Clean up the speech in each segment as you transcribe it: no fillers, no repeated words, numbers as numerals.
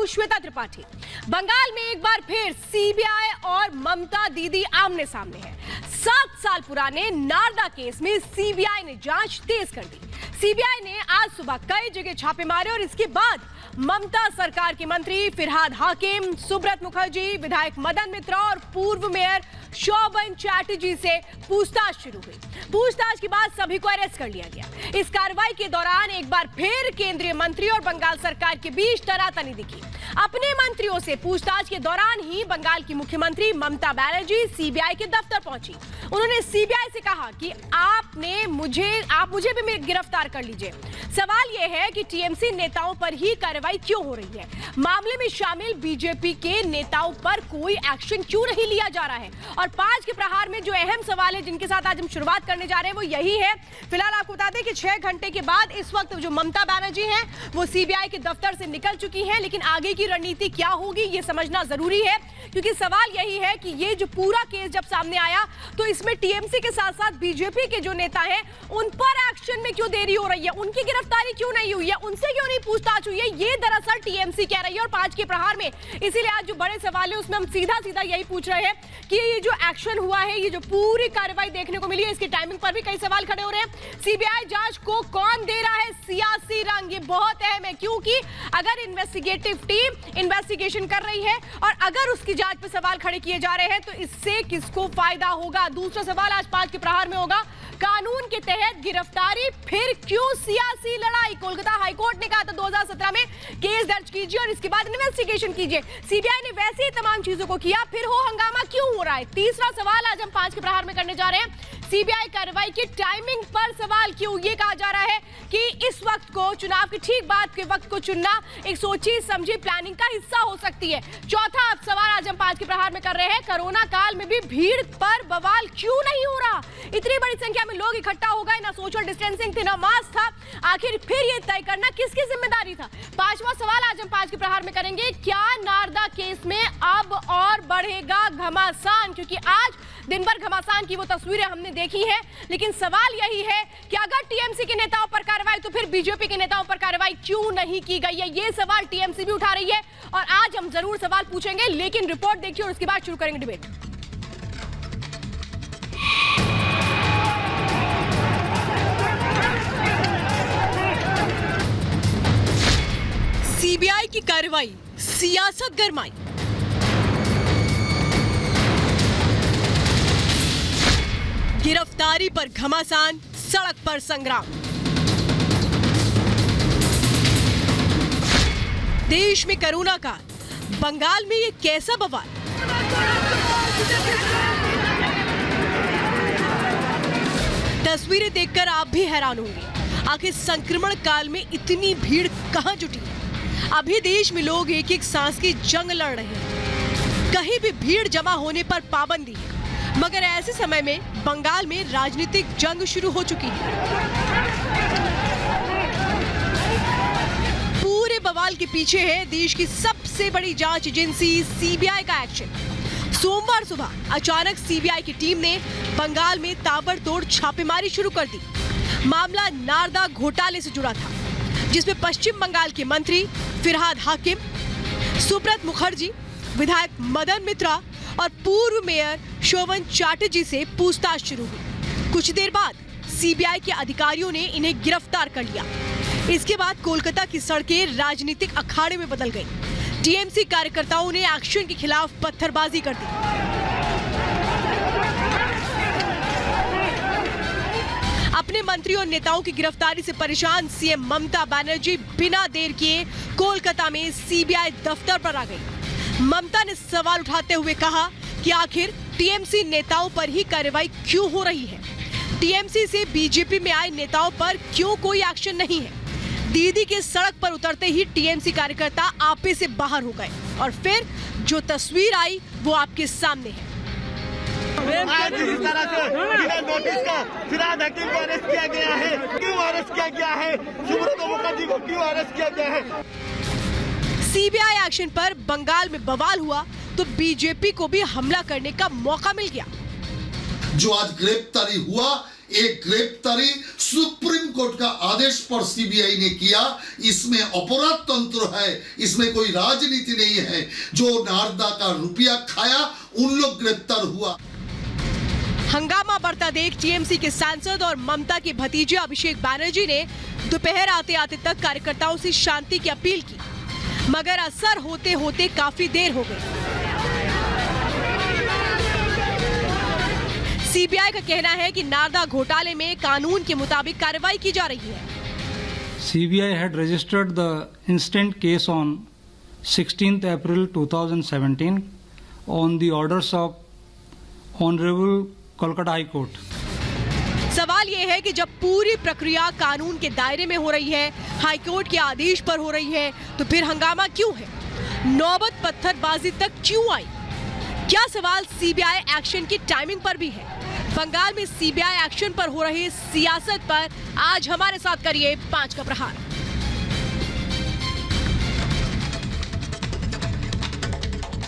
श्वेता त्रिपाठी। बंगाल में एक बार फिर सीबीआई और ममता दीदी आमने सामने हैं। 7 साल पुराने नारदा केस में सीबीआई ने जांच तेज कर दी। सीबीआई ने आज सुबह कई जगह छापे मारे और इसके बाद ममता सरकार के मंत्री फिरहाद हाकिम, सुब्रत मुखर्जी, विधायक मदन मित्रा और पूर्व मेयर शोभन चैटर्जी से पूछताछ शुरू हुई। पूछताछ के बाद सभी को अरेस्ट कर लिया गया। इस कार्रवाई के दौरान एक बार फिर केंद्रीय मंत्री और बंगाल सरकार के बीच तनातनी दिखी। अपने मंत्रियों से पूछताछ के दौरान ही बंगाल की मुख्यमंत्री ममता बनर्जी सीबीआई के दफ्तर पहुंची। उन्होंने सीबीआई से कहा कि आप मुझे भी गिरफ्तार कर लीजिए। सवाल यह है कि टीएमसी नेताओं पर ही कार्रवाई क्यों हो रही है? मामले में शामिल बीजेपी के नेताओं पर कोई एक्शन क्यों नहीं लिया जा रहा है? और 5 के प्रहार में जो अहम सवाल है जिनके साथ आज हम शुरुआत करने जा रहे हैं वो यही है। फिलहाल आपको बता दें कि 6 घंटे के बाद इस वक्त जो ममता बनर्जी हैं वो सीबीआई के दफ्तर से निकल चुकी हैं, लेकिन आगे की रणनीति क्या होगी ये समझना जरूरी है, क्योंकि सवाल यही है कि ये जो पूरा केस जब सामने आया तो इसमें टीएमसी के साथ साथ बीजेपी के जो नेता हैं उन पर एक्शन में क्यों देरी हो रही है, उनकी गिरफ्तारी क्यों नहीं हुई है, उनसे क्यों नहीं पूछताछ हुई है, ये दरअसल टीएमसी कह रही है। और 5 के प्रहार में इसीलिए आज जो बड़े सवाल है उसमें हम सीधा सीधा यही पूछ रहे हैं कि ये जो एक्शन हुआ है, ये जो पूरी कार्रवाई देखने को मिली है, इसकी टाइमिंग पर भी कई सवाल खड़े हो रहे हैं। सीबीआई जांच को कौन दे रहा है सियासी रंग, ये बहुत अहम है, क्योंकि अगर इन्वेस्टिगेटिव टीम इन्वेस्टिगेशन कर रही है और अगर उसकी जांच पे सवाल खड़े किए जा रहे हैं तो इससे किसको फायदा होगा? दूसरा सवाल आज 5 के प्रहार में होगा, कानून के तहत गिरफ्तारी फिर क्यों सियासी लड़ाई? कोलकाता हाईकोर्ट ने कहा था 2017 में केस दर्ज कीजिए और इसके बाद इन्वेस्टिगेशन कीजिए। सीबीआई ने वैसे ही तमाम चीजों को किया, फिर हो हंगामा क्यों हो रहा है? तीसरा सवाल आज हम 5 के प्रहार में करने जा रहे हैं, सीबीआई कार्रवाई की टाइमिंग पर सवाल क्यों? ये कहा जा रहा है कि इस वक्त को, चुनाव के ठीक बाद के वक्त को चुनना एक सोची समझी प्लानिंग का हिस्सा हो सकती है। चौथा सवाल आज हम 5 के प्रहार में कर रहे हैं, कोरोना काल में भी भीड़ पर बवाल क्यों नहीं हो रहा? इतनी बड़ी संख्या में लोग इकट्ठा हो गए, ना सोशल डिस्टेंसिंग थी, ना मास्क था, आखिर फिर ये तय करना किसकी जिम्मेदारी था? 5वां सवाल आज हम 5 के प्रहार में करेंगे, क्या नारदा केस में अब और बढ़ेगा घमासान? क्योंकि आज दिन भर घमासान की वो तस्वीरें हमने देखी हैं, लेकिन सवाल यही है कि अगर टीएमसी के नेताओं पर कार्रवाई तो फिर बीजेपी के नेताओं पर कार्रवाई क्यों नहीं की गई है? ये सवाल टीएमसी भी उठा रही है और आज हम जरूर सवाल पूछेंगे, लेकिन रिपोर्ट देखिए और उसके बाद शुरू करेंगे डिबेट। सीबीआई की कार्रवाई, सियासत गरमाई। गिरफ्तारी पर घमासान, सड़क पर संग्राम। देश में कोरोना का, बंगाल में ये कैसा बवाल? तस्वीरें देखकर आप भी हैरान होंगे, आखिर संक्रमण काल में इतनी भीड़ कहां जुटी है? अभी देश में लोग एक एक सांस की जंग लड़ रहे हैं, कहीं भी भीड़ जमा होने पर पाबंदी है, मगर ऐसे समय में बंगाल में राजनीतिक जंग शुरू हो चुकी है। पूरे बवाल के पीछे है देश की सबसे बड़ी जांच एजेंसी सीबीआई का एक्शन। सोमवार सुबह अचानक सीबीआई की टीम ने बंगाल में ताबड़तोड़ छापेमारी शुरू कर दी। मामला नारदा घोटाले से जुड़ा था, जिसमें पश्चिम बंगाल के मंत्री फिरहाद हाकिम, सुब्रत मुखर्जी, विधायक मदन मित्रा और पूर्व मेयर शोभन चैटर्जी से पूछताछ शुरू हुई। कुछ देर बाद सीबीआई के अधिकारियों ने इन्हें गिरफ्तार कर लिया। इसके बाद कोलकाता की सड़कें राजनीतिक अखाड़े में बदल गईं। टीएमसी कार्यकर्ताओं ने एक्शन के खिलाफ पत्थरबाजी कर दी। अपने मंत्री और नेताओं की गिरफ्तारी से परेशान सीएम ममता बनर्जी बिना देर किए कोलकाता में सीबीआई दफ्तर पर आ गई। ममता ने सवाल उठाते हुए कहा कि आखिर टीएमसी नेताओं पर ही कार्रवाई क्यों हो रही है? टीएमसी से बीजेपी में आए नेताओं पर क्यों कोई एक्शन नहीं है? दीदी के सड़क पर उतरते ही टीएमसी कार्यकर्ता आपे से बाहर हो गए और फिर जो तस्वीर आई वो आपके सामने है। आज जिस तरह से बिना नोटिस का फिरहाद हाकिम को अरेस्ट किया गया है, क्यों अरेस्ट किया गया है? सुब्रत मुखर्जी को क्यों अरेस्ट किया गया है? सीबीआई एक्शन पर बंगाल में बवाल हुआ तो बीजेपी को भी हमला करने का मौका मिल गया। जो आज गिरफ्तारी हुआ, एक गिरफ्तारी सुप्रीम कोर्ट का आदेश पर सीबीआई ने किया। इसमें अपराध तंत्र है, इसमें कोई राजनीति नहीं है। जो नारदा का रुपया खाया उन लोग गिरफ्तार हुआ। हंगामा बढ़ता देख टीएमसी के सांसद और ममता के भतीजे अभिषेक बैनर्जी ने दोपहर आते आते तक कार्यकर्ताओं से शांति की अपील की, मगर असर होते होते काफी देर हो गई। सीबीआई का कहना है कि नारदा घोटाले में कानून के मुताबिक कार्रवाई की जा रही है। CBI had registered the instant case on 16th April 2017 on the orders of Honorable Kolkata High Court. सवाल यह है कि जब पूरी प्रक्रिया कानून के दायरे में हो रही है, हाईकोर्ट के आदेश पर हो रही है, तो फिर हंगामा क्यों है? नौबत पत्थरबाजी तक क्यों आई? क्या सवाल सीबीआई एक्शन की टाइमिंग पर भी है? बंगाल में सीबीआई एक्शन पर हो रही सियासत पर आज हमारे साथ करिए 5 का प्रहार।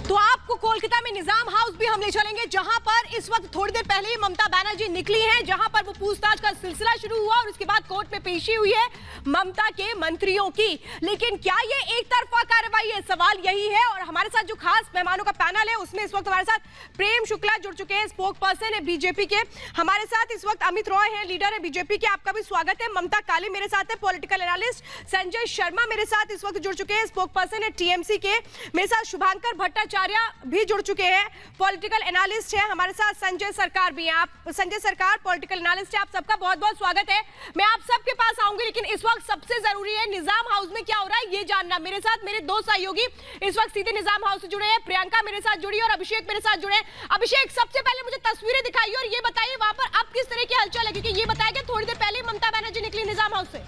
तो आपको कोलकाता में निजाम हाउस भी हम ले चलेंगे, जहां पर इस वक्त थोड़ी देर पहले ही ममता बनर्जी निकली हैं, जहां पर वो पूछताछ का सिलसिला शुरू हुआ और उसके बाद कोर्ट में पेशी हुई है ममता के मंत्रियों की। लेकिन क्या ये एक तरफा कार्रवाई है? सवाल यही है। और हमारे साथ जो खास मेहमानों का पैनल है, उसमें इस वक्त हमारे साथ प्रेम शुक्ला जुड़ चुके हैं, स्पोक पर्सन है बीजेपी के। हमारे साथ इस वक्त अमित रॉय है, लीडर है बीजेपी के, आपका भी स्वागत है। ममता काली मेरे साथ है, पॉलिटिकल एनालिस्ट। संजय शर्मा मेरे साथ इस वक्त जुड़ चुके हैं, स्पोक पर्सन है टीएमसी के। मेरे साथ शुभांकर भट्टाचार्य भी जुड़ चुके हैं, पॉलिटिकल एनालिस्ट है। हमारे साथ संजय सरकार भी हैं। आप संजय सरकार पॉलिटिकल एनालिस्ट है, आप सबका बहुत बहुत स्वागत है। मैं आप सबके पास आऊंगी, लेकिन इस वक्त सबसे जरूरी है निजाम हाउस में क्या हो रहा है ये जानना। मेरे साथ मेरे दो सहयोगी इस वक्त सीधे निजाम हाउस से जुड़े हैं, प्रियंका मेरे साथ जुड़ी और अभिषेक मेरे साथ जुड़े हैं। अभिषेक, सबसे पहले मुझे तस्वीरें दिखाइए और ये बताइए वहां पर अब किस तरह की हलचल है, क्योंकि ये बताया गया थोड़ी देर पहले ममता बनर्जी निकली निजाम हाउस से।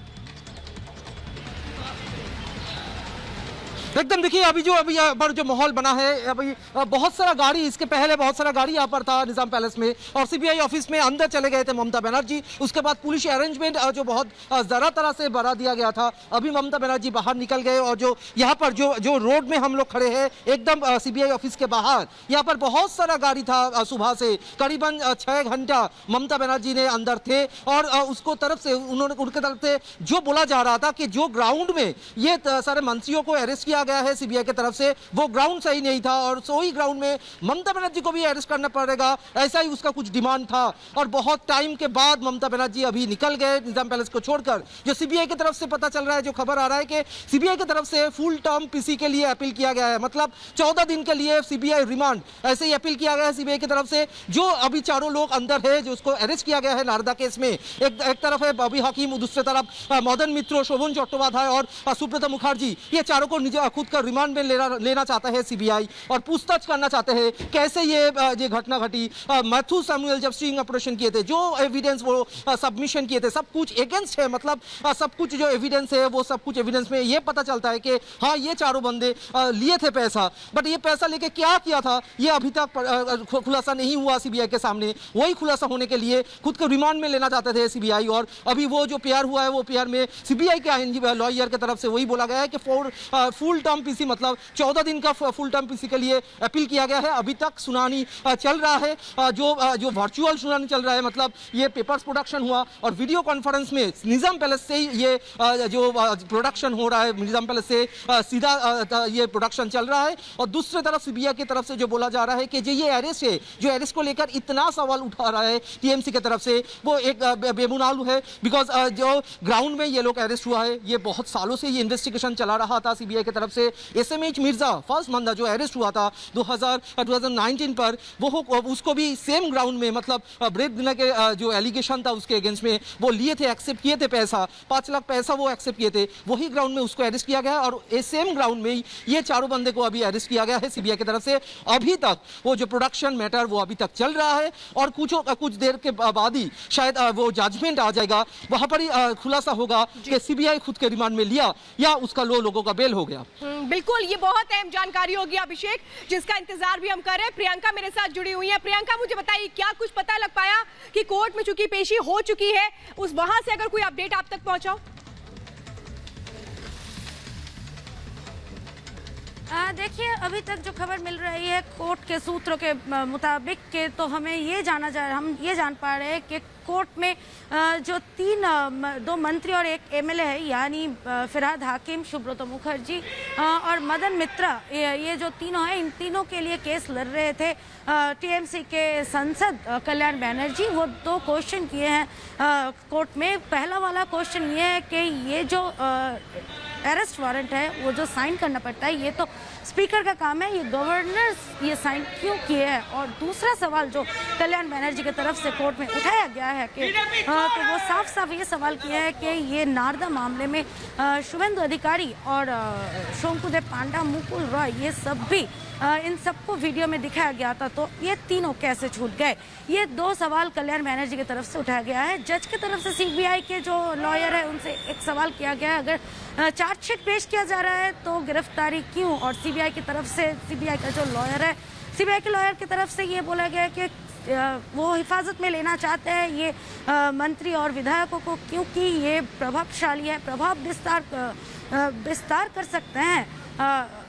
एकदम देखिए, अभी यहाँ पर जो माहौल बना है, अभी बहुत सारा गाड़ी, इसके पहले बहुत सारा गाड़ी यहाँ पर था निजाम पैलेस में और सीबीआई ऑफिस में अंदर चले गए थे ममता बनर्जी। उसके बाद पुलिस अरेंजमेंट जो बहुत ज़रा तरह से बढ़ा दिया गया था। अभी ममता बनर्जी बाहर निकल गए और जो यहाँ पर जो रोड में हम लोग खड़े हैं एकदम सीबीआई ऑफिस के बाहर, यहाँ पर बहुत सारा गाड़ी था। सुबह से करीबन 6 घंटा ममता बनर्जी ने अंदर थे और उसको तरफ से उनके तरफ से जो बोला जा रहा था कि जो ग्राउंड में ये सारे मंत्रियों को अरेस्ट किया गया है सीबीआई की तरफ से, वो ग्राउंड सही नहीं था और वही ग्राउंड में ममता बनर्जी को भी अरेस्ट करना पड़ेगा, ऐसा ही उसका कुछ डिमांड था। और बहुत टाइम के बाद ममता बनर्जी अभी निकल गए निजाम पैलेस को छोड़कर। जो सीबीआई की तरफ से पता चल रहा है, जो खबर आ रहा है कि सीबीआई की तरफ से फुल टर्म पीसी के लिए अपील किया गया है, मतलब 14 दिन के लिए सीबीआई रिमांड, ऐसे ही अपील किया गया है सीबीआई की तरफ से। जो अभी चारों लोग अंदर है, जो उसको अरेस्ट किया गया है नारदा केस में, एक तरफ है बॉबी हकीम, दूसरी तरफ मदन मित्रो, शोभन चट्टोपाध्याय और सुब्रता मुखर्जी, ये चारों को खुद का रिमांड में लेना चाहता है सीबीआई और पूछताछ करना चाहते हैं कैसे ये घटना घटी। मैथ्यू सैमुअल जब स्टिंग ऑपरेशन किए थे, जो एविडेंस वो सबमिशन किए थे, सब कुछ अगेंस्ट है, मतलब सब कुछ जो एविडेंस है वो सब कुछ एविडेंस में ये पता चलता है कि हाँ ये चारों बंदे लिए थे पैसा, बट ये पैसा लेके क्या किया था ये अभी तक खुलासा नहीं हुआ सीबीआई के सामने। वही खुलासा होने के लिए खुद को रिमांड में लेना चाहते थे सीबीआई। और अभी वो जो पीआर हुआ है, वो पीआर में सीबीआई के लॉयर की तरफ से वही बोला गया है कि फुल टर्म पीसी, मतलब 14 दिन का फुल टर्म पीसी के लिए अपील किया गया है। अभी तक सुनानी चल रहा है, जो वर्चुअल सुनानी चल रहा है, मतलब ये पेपर्स प्रोडक्शन हुआ और वीडियो कॉन्फ्रेंस में निजाम पैलेस से ये जो प्रोडक्शन हो रहा है, निजाम पैलेस से सीधा ये प्रोडक्शन चल रहा है। और दूसरी तरफ सीबीआई की तरफ से जो बोला जा रहा है कि जो ये अरेस्ट है, जो अरेस्ट को लेकर इतना सवाल उठा रहा है टीएमसी की तरफ से, वो एक बेबुनियाद है। बिकॉज जो ग्राउंड में ये लोग अरेस्ट हुआ है, ये बहुत सालों से ये इन्वेस्टिगेशन चला रहा था सीबीआई की तरफ से। एसएमएच मिर्जा फर्स्ट बंदा जो अरेस्ट हुआ था 2019 पर, वो उसको भी सेम ग्राउंड में, मतलब ब्रेक देने के जो एलिगेशन था उसके अगेंस्ट में, वो लिए थे, एक्सेप्ट किए थे पैसा, 5 लाख पैसा वो एक्सेप्ट किए थे, वही ग्राउंड में उसको अरेस्ट किया गया और सेम ग्राउंड में ये चारों बंदे को अभी अरेस्ट किया गया है सीबीआई की तरफ से। अभी तक वो जो प्रोडक्शन मैटर वो अभी तक चल रहा है और कुछ देर के बाद ही शायद वो जजमेंट आ जाएगा, वहां पर ही खुलासा होगा कि सीबीआई खुद के रिमांड में लिया या उसका लोगों का बेल हो गया। बिल्कुल, ये बहुत अहम जानकारी होगी अभिषेक, जिसका इंतजार भी हम कर रहे हैं। प्रियंका मेरे साथ जुड़ी हुई है। प्रियंका, मुझे बताइए क्या कुछ पता लग पाया कि कोर्ट में चूंकि पेशी हो चुकी है, उस वहां से अगर कोई अपडेट आप तक पहुंचा? देखिए, अभी तक जो खबर मिल रही है कोर्ट के सूत्रों के मुताबिक के, तो हमें हम ये जान पा रहे हैं कि कोर्ट में जो दो मंत्री और एक एमएलए है, यानी फिरहाद हाकिम, सुब्रतो मुखर्जी और मदन मित्रा, ये जो तीनों हैं, इन तीनों के लिए केस लड़ रहे थे टीएमसी के सांसद कल्याण बनर्जी। वो दो क्वेश्चन किए हैं कोर्ट में। पहला वाला क्वेश्चन ये है कि ये जो अरेस्ट वारंट है वो जो साइन करना पड़ता है, ये तो स्पीकर का काम है, ये गवर्नर ये साइन क्यों किए हैं। और दूसरा सवाल जो कल्याण बनर्जी की तरफ से कोर्ट में उठाया गया है कि तो वो साफ साफ ये सवाल किया है कि ये नारदा मामले में शुभेंदु अधिकारी और शोंकुदेव पांडा, मुकुल रॉय, ये सब भी इन सबको वीडियो में दिखाया गया था, तो ये तीनों कैसे छूट गए। ये दो सवाल कल्याण बनर्जी की तरफ से उठाया गया है। जज की तरफ से सीबीआई के जो लॉयर है उनसे एक सवाल किया गया है, अगर चार्जशीट पेश किया जा रहा है तो गिरफ्तारी क्यों। और सीबीआई की तरफ से, सीबीआई का जो लॉयर है, सीबीआई के लॉयर की तरफ से ये बोला गया है कि वो हिफाजत में लेना चाहते हैं ये मंत्री और विधायकों को, क्योंकि ये प्रभावशाली है, प्रभाव विस्तार कर सकते हैं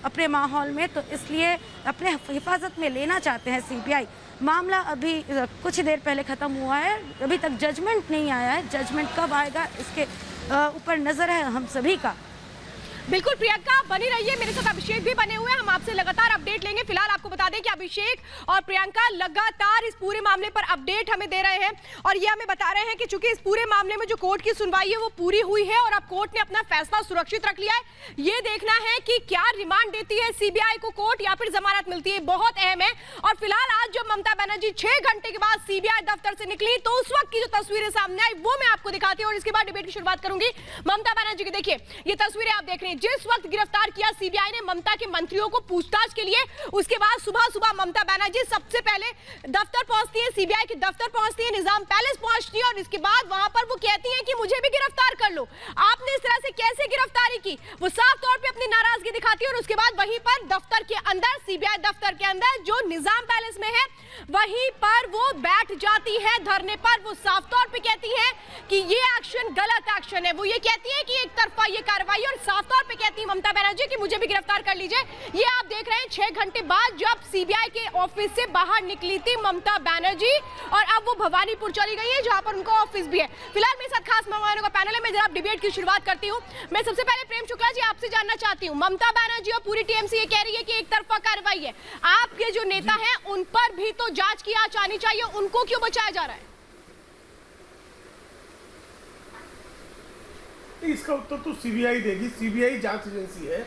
अपने माहौल में, तो इसलिए अपने हिफाजत में लेना चाहते हैं सीबीआई। मामला अभी कुछ देर पहले ख़त्म हुआ है, अभी तक जजमेंट नहीं आया है। जजमेंट कब आएगा इसके ऊपर नज़र है हम सभी का। बिल्कुल प्रियंका, बनी रहिए, मेरे साथ अभिषेक भी बने हुए हैं, हम आपसे लगातार अपडेट लेंगे। फिलहाल आपको बता दें कि अभिषेक और प्रियंका लगातार इस पूरे मामले पर अपडेट हमें दे रहे हैं और ये हमें बता रहे हैं कि चूंकि इस पूरे मामले में जो कोर्ट की सुनवाई है वो पूरी हुई है और अब कोर्ट ने अपना फैसला सुरक्षित रख लिया है। ये देखना है कि क्या रिमांड देती है सीबीआई को कोर्ट या फिर जमानत मिलती है, बहुत अहम है। और फिलहाल आज जब ममता बनर्जी 6 घंटे के बाद सीबीआई दफ्तर से निकली तो उस वक्त की जो तस्वीरें सामने आई वो मैं आपको दिखाती हूँ और इसके बाद डिबेट की शुरुआत करूंगी। ममता बनर्जी की देखिए ये तस्वीरें आप देख रहे हैं। जिस वक्त गिरफ्तार किया सीबीआई ने ममता के मंत्रियों को पूछताछ के लिए, उसके बाद सुबह सुबह ममता बनर्जी सबसे पहले दफ्तर पहुंचती है, सीबीआई के दफ्तर पहुंचती है, निजाम पैलेस पहुंचती है और इसके बाद वहां पर वो कहती हैं कि मुझे भी गिरफ्तार कर लो। आपने इस तरह से कैसे गिरफ्तारी की, वो साफ तौर पे अपनी नाराजगी दिखाती है और उसके बाद वहीं पर दफ्तर के अंदर, सीबीआई दफ्तर के अंदर जो निजाम पैलेस में है वहीं पर वो बैठ जाती है धरने पर। वो साफ तौर पे कहती है कि ये एक्शन गलत एक्शन है। वो ये कहती है कि एक तरफा ये कार्रवाई, और साफ तौर पे कहती है ममता बनर्जी कि मुझे भी गिरफ्तार कर लीजिए। ये आप देख रहे हैं 6 घंटे बाद जब सीबीआई के ऑफिस से बाहर निकली थी ममता बनर्जी और अब वो भवानीपुर चली गई है जहां पर उनका ऑफिस भी है। फिलहाल मेरे साथ खास मेहमानों का पैनल है, मैं जरा डिबेट की शुरुआत करती हूँ। मैं सबसे पहले प्रेम शुक्ला जी आपसे जानना चाहती हूँ, ममता बनर्जी और पूरी टीएमसी ये कह रही है कि एक तरफा कार्रवाई है, आपके जो नेता है उन पर भी तो जांच की आंच आनी चाहिए, उनको क्यों बचाया जा रहा है? इसका उत्तर तो सीबीआई देगी। सीबीआई जांच एजेंसी है,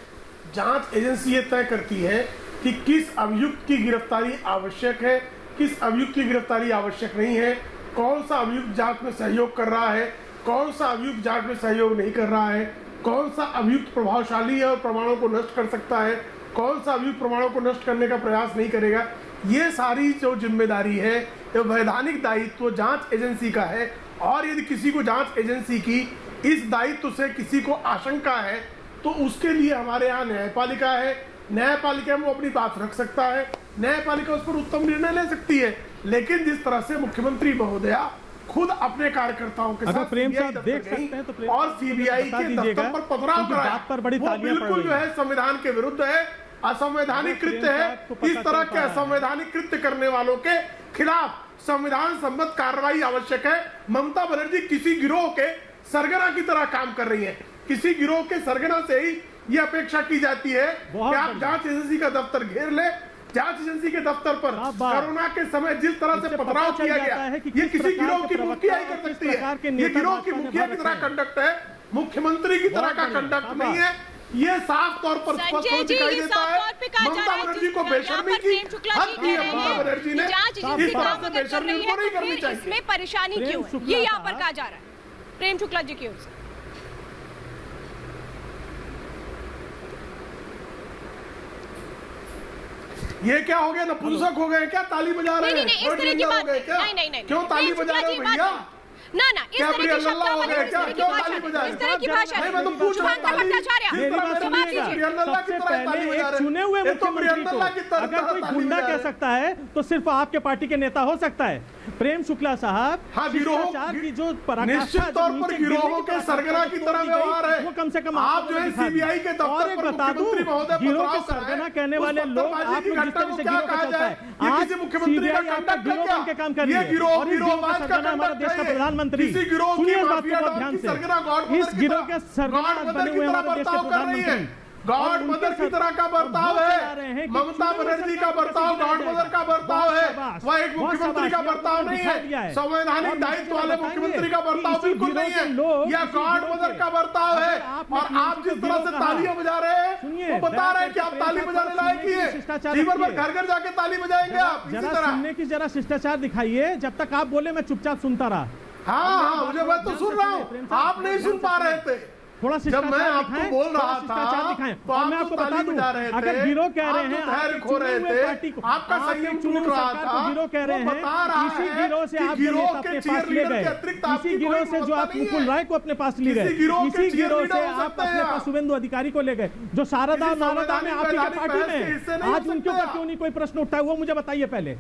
जांच एजेंसी ये तय करती है कि किस अभियुक्त की गिरफ्तारी आवश्यक है, किस अभियुक्त की गिरफ्तारी आवश्यक नहीं है, कौन सा अभियुक्त जांच में सहयोग कर रहा है, कौन सा अभियुक्त जांच में सहयोग नहीं कर रहा है, कौन सा अभियुक्त प्रभावशाली है और प्रमाणों को नष्ट कर सकता है, कौन सा अभियुक्त प्रमाणों को नष्ट करने का प्रयास नहीं करेगा। ये सारी जो जिम्मेदारी है, ये वैधानिक दायित्व जांच एजेंसी का है। और यदि किसी को जांच एजेंसी की इस दायित्व से किसी को आशंका है तो उसके लिए हमारे यहाँ न्यायपालिका है, न्यायपालिका में वो अपनी बात रख सकता है, न्यायपालिका उस पर उत्तम निर्णय ले सकती है। लेकिन जिस तरह से मुख्यमंत्री महोदया खुद अपने कार्यकर्ताओं के साथ प्रेम साहब देख सकते हैं तो और सीबीआई के दफ्तर पर पथराव कराया, वो बिल्कुल जो है संविधान के विरुद्ध है, असंवैधानिक कृत्य है। इस तरह के असंवैधानिक कृत्य करने वालों के खिलाफ संविधान सम्मत कार्रवाई आवश्यक है। ममता बनर्जी किसी गिरोह के सरगना की तरह काम कर रही है, किसी गिरोह के सरगना से ही ये अपेक्षा की जाती है कि आप जांच एजेंसी का दफ्तर घेर ले। जांच एजेंसी के दफ्तर पर कोरोना के समय जिस तरह से पथराव किया गया, ये किसी गिरोह की मुखिया ही कर सकती है। ये गिरोह की मुखिया की तरह कंडक्ट है, मुख्यमंत्री की तरह का कंडक्ट नहीं है। ये साफ तौर पर स्पष्ट दिखाई देता है। ममता बनर्जी को बेशर्मी की हद की है ममता बनर्जी ने, इस तरह से बेशर्मी उनको नहीं करनी चाहिए। इसमें परेशानी क्यों है, ये यहाँ पर कहा जा रहा है प्रेम शुक्ला जी की ओर से। ये क्या हो गया, नपुंसक हो गए क्या, ताली बजा रहे हैं? नहीं, इस तरह की बात नहीं। क्यों ताली बजा रहे हो भैया? ना ना इस क्या तरह की प्रियंका हो गए? क्या क्यों ताली बजा रहे? इस तरह की भाषा नहीं, मैं तो पूछ रहा हूं, शुभंकर ताली- भट्टाचार्य मेरी बात तो बात सुनिएगा। कीजिए। प्रियंका की सबसे तरह ताली पहले बजा एक रहे। चुने हुए ये तो मुख्यमंत्री प्रियंका की को तरह अगर कोई ताली गुंडा बजा कह रहे। सकता है तो सिर्फ आपके पार्टी के नेता हो सकता है। प्रेम शुक्ला साहब, हाँ, गिरोह शिष्टाचार की जो पराकाष्ठा निश्चित जो तौर पर नीचे गिरोहों गिरने की के सरगना की तरह तोड़ी गई, व्यवहार है। वो कम से कम आप जो है दिखा दिया। सीबीआई के दफ्तर और एक पर बता दूं, मुख्यमंत्री महोदय गिरोह के पथराव कराएं। सरगना कहने उस वाले लोग पत्थरबाजी आप की लोग जिस घटना तरह को से क्या गिरोह का कहा चलता जाए? है, ये आज किसी मुख्यमंत्री का CBI आपका कंडक्ट है गिरोह क्या? बन के काम कर रही ये है। गिरोह और इस गिरोह का गिरोहबाज का सरगना हमारे कंडक्ट देश का है। प्रधानमंत्री, किसी गिरोह की सुनिए इस बात माफिया को बहुत डॉन ध्यान की से। सरगना गॉड इस गिरोह के सरगना बने हुए हमारे देश के प्रधानमंत्री गॉड मदर की तरह का बर्ताव है। ममता बनर्जी का बर्ताव गॉड मदर का बर्ताव है। वह एक मुख्यमंत्री का बर्ताव नहीं है। संवैधानिक दायित्व वाले मुख्यमंत्री का बर्ताव बिल्कुल नहीं है। यह गॉड मदर का बर्ताव है। और आप जिस तरह से तालियां बजा रहे हैं वो बता रहे हैं कि आप ताली बजाने लायक ही है। जीवन भर घर घर जाके ताली बजाएंगे आप इसी जरा तरह। सुनने की जरा शिष्टाचार दिखाइए। जब तक आप बोले मैं चुपचाप सुनता रहा। हाँ, मुझे मैं तो सुन रहा हूँ, आप नहीं सुन पा रहे थे। थोड़ा जब मैं आपको बोल रहा था तो आप मैं तो आपको बता ताली दूं, बजा रहे थे, अगर गिरोह कह रहे आप हैं तो धैर्य आपके खो रहे चुने हुए थे, पार्टी को, आपका आपके संयम चुने टूट हुए रहा सरकार था, को गिरोह कह रहे वो हैं, बता रहा इसी है गिरोह से कि आप गिरोह नेता के अपने चीयर पास ले लीडर के गए, अतिरिक्त इसी आपकी गिरोह कोई से जो आप व्यवस्था नहीं मुकुल है। राय को अपने पास ले गए, किसी गिरोह के इसी चीयर गिरोह लीडर से हो आप सकते हैं अपने आप। पास शुभेंदु अधिकारी को ले गए, जो शारदा किसी नारदा में आप ही संवैधानिक के पार्टी बहस के हिस्से में नहीं हो आज उनके सकते ऊपर आप। क्यों नहीं कोई प्रश्न उठता है, वो मुझे बताइए पहले।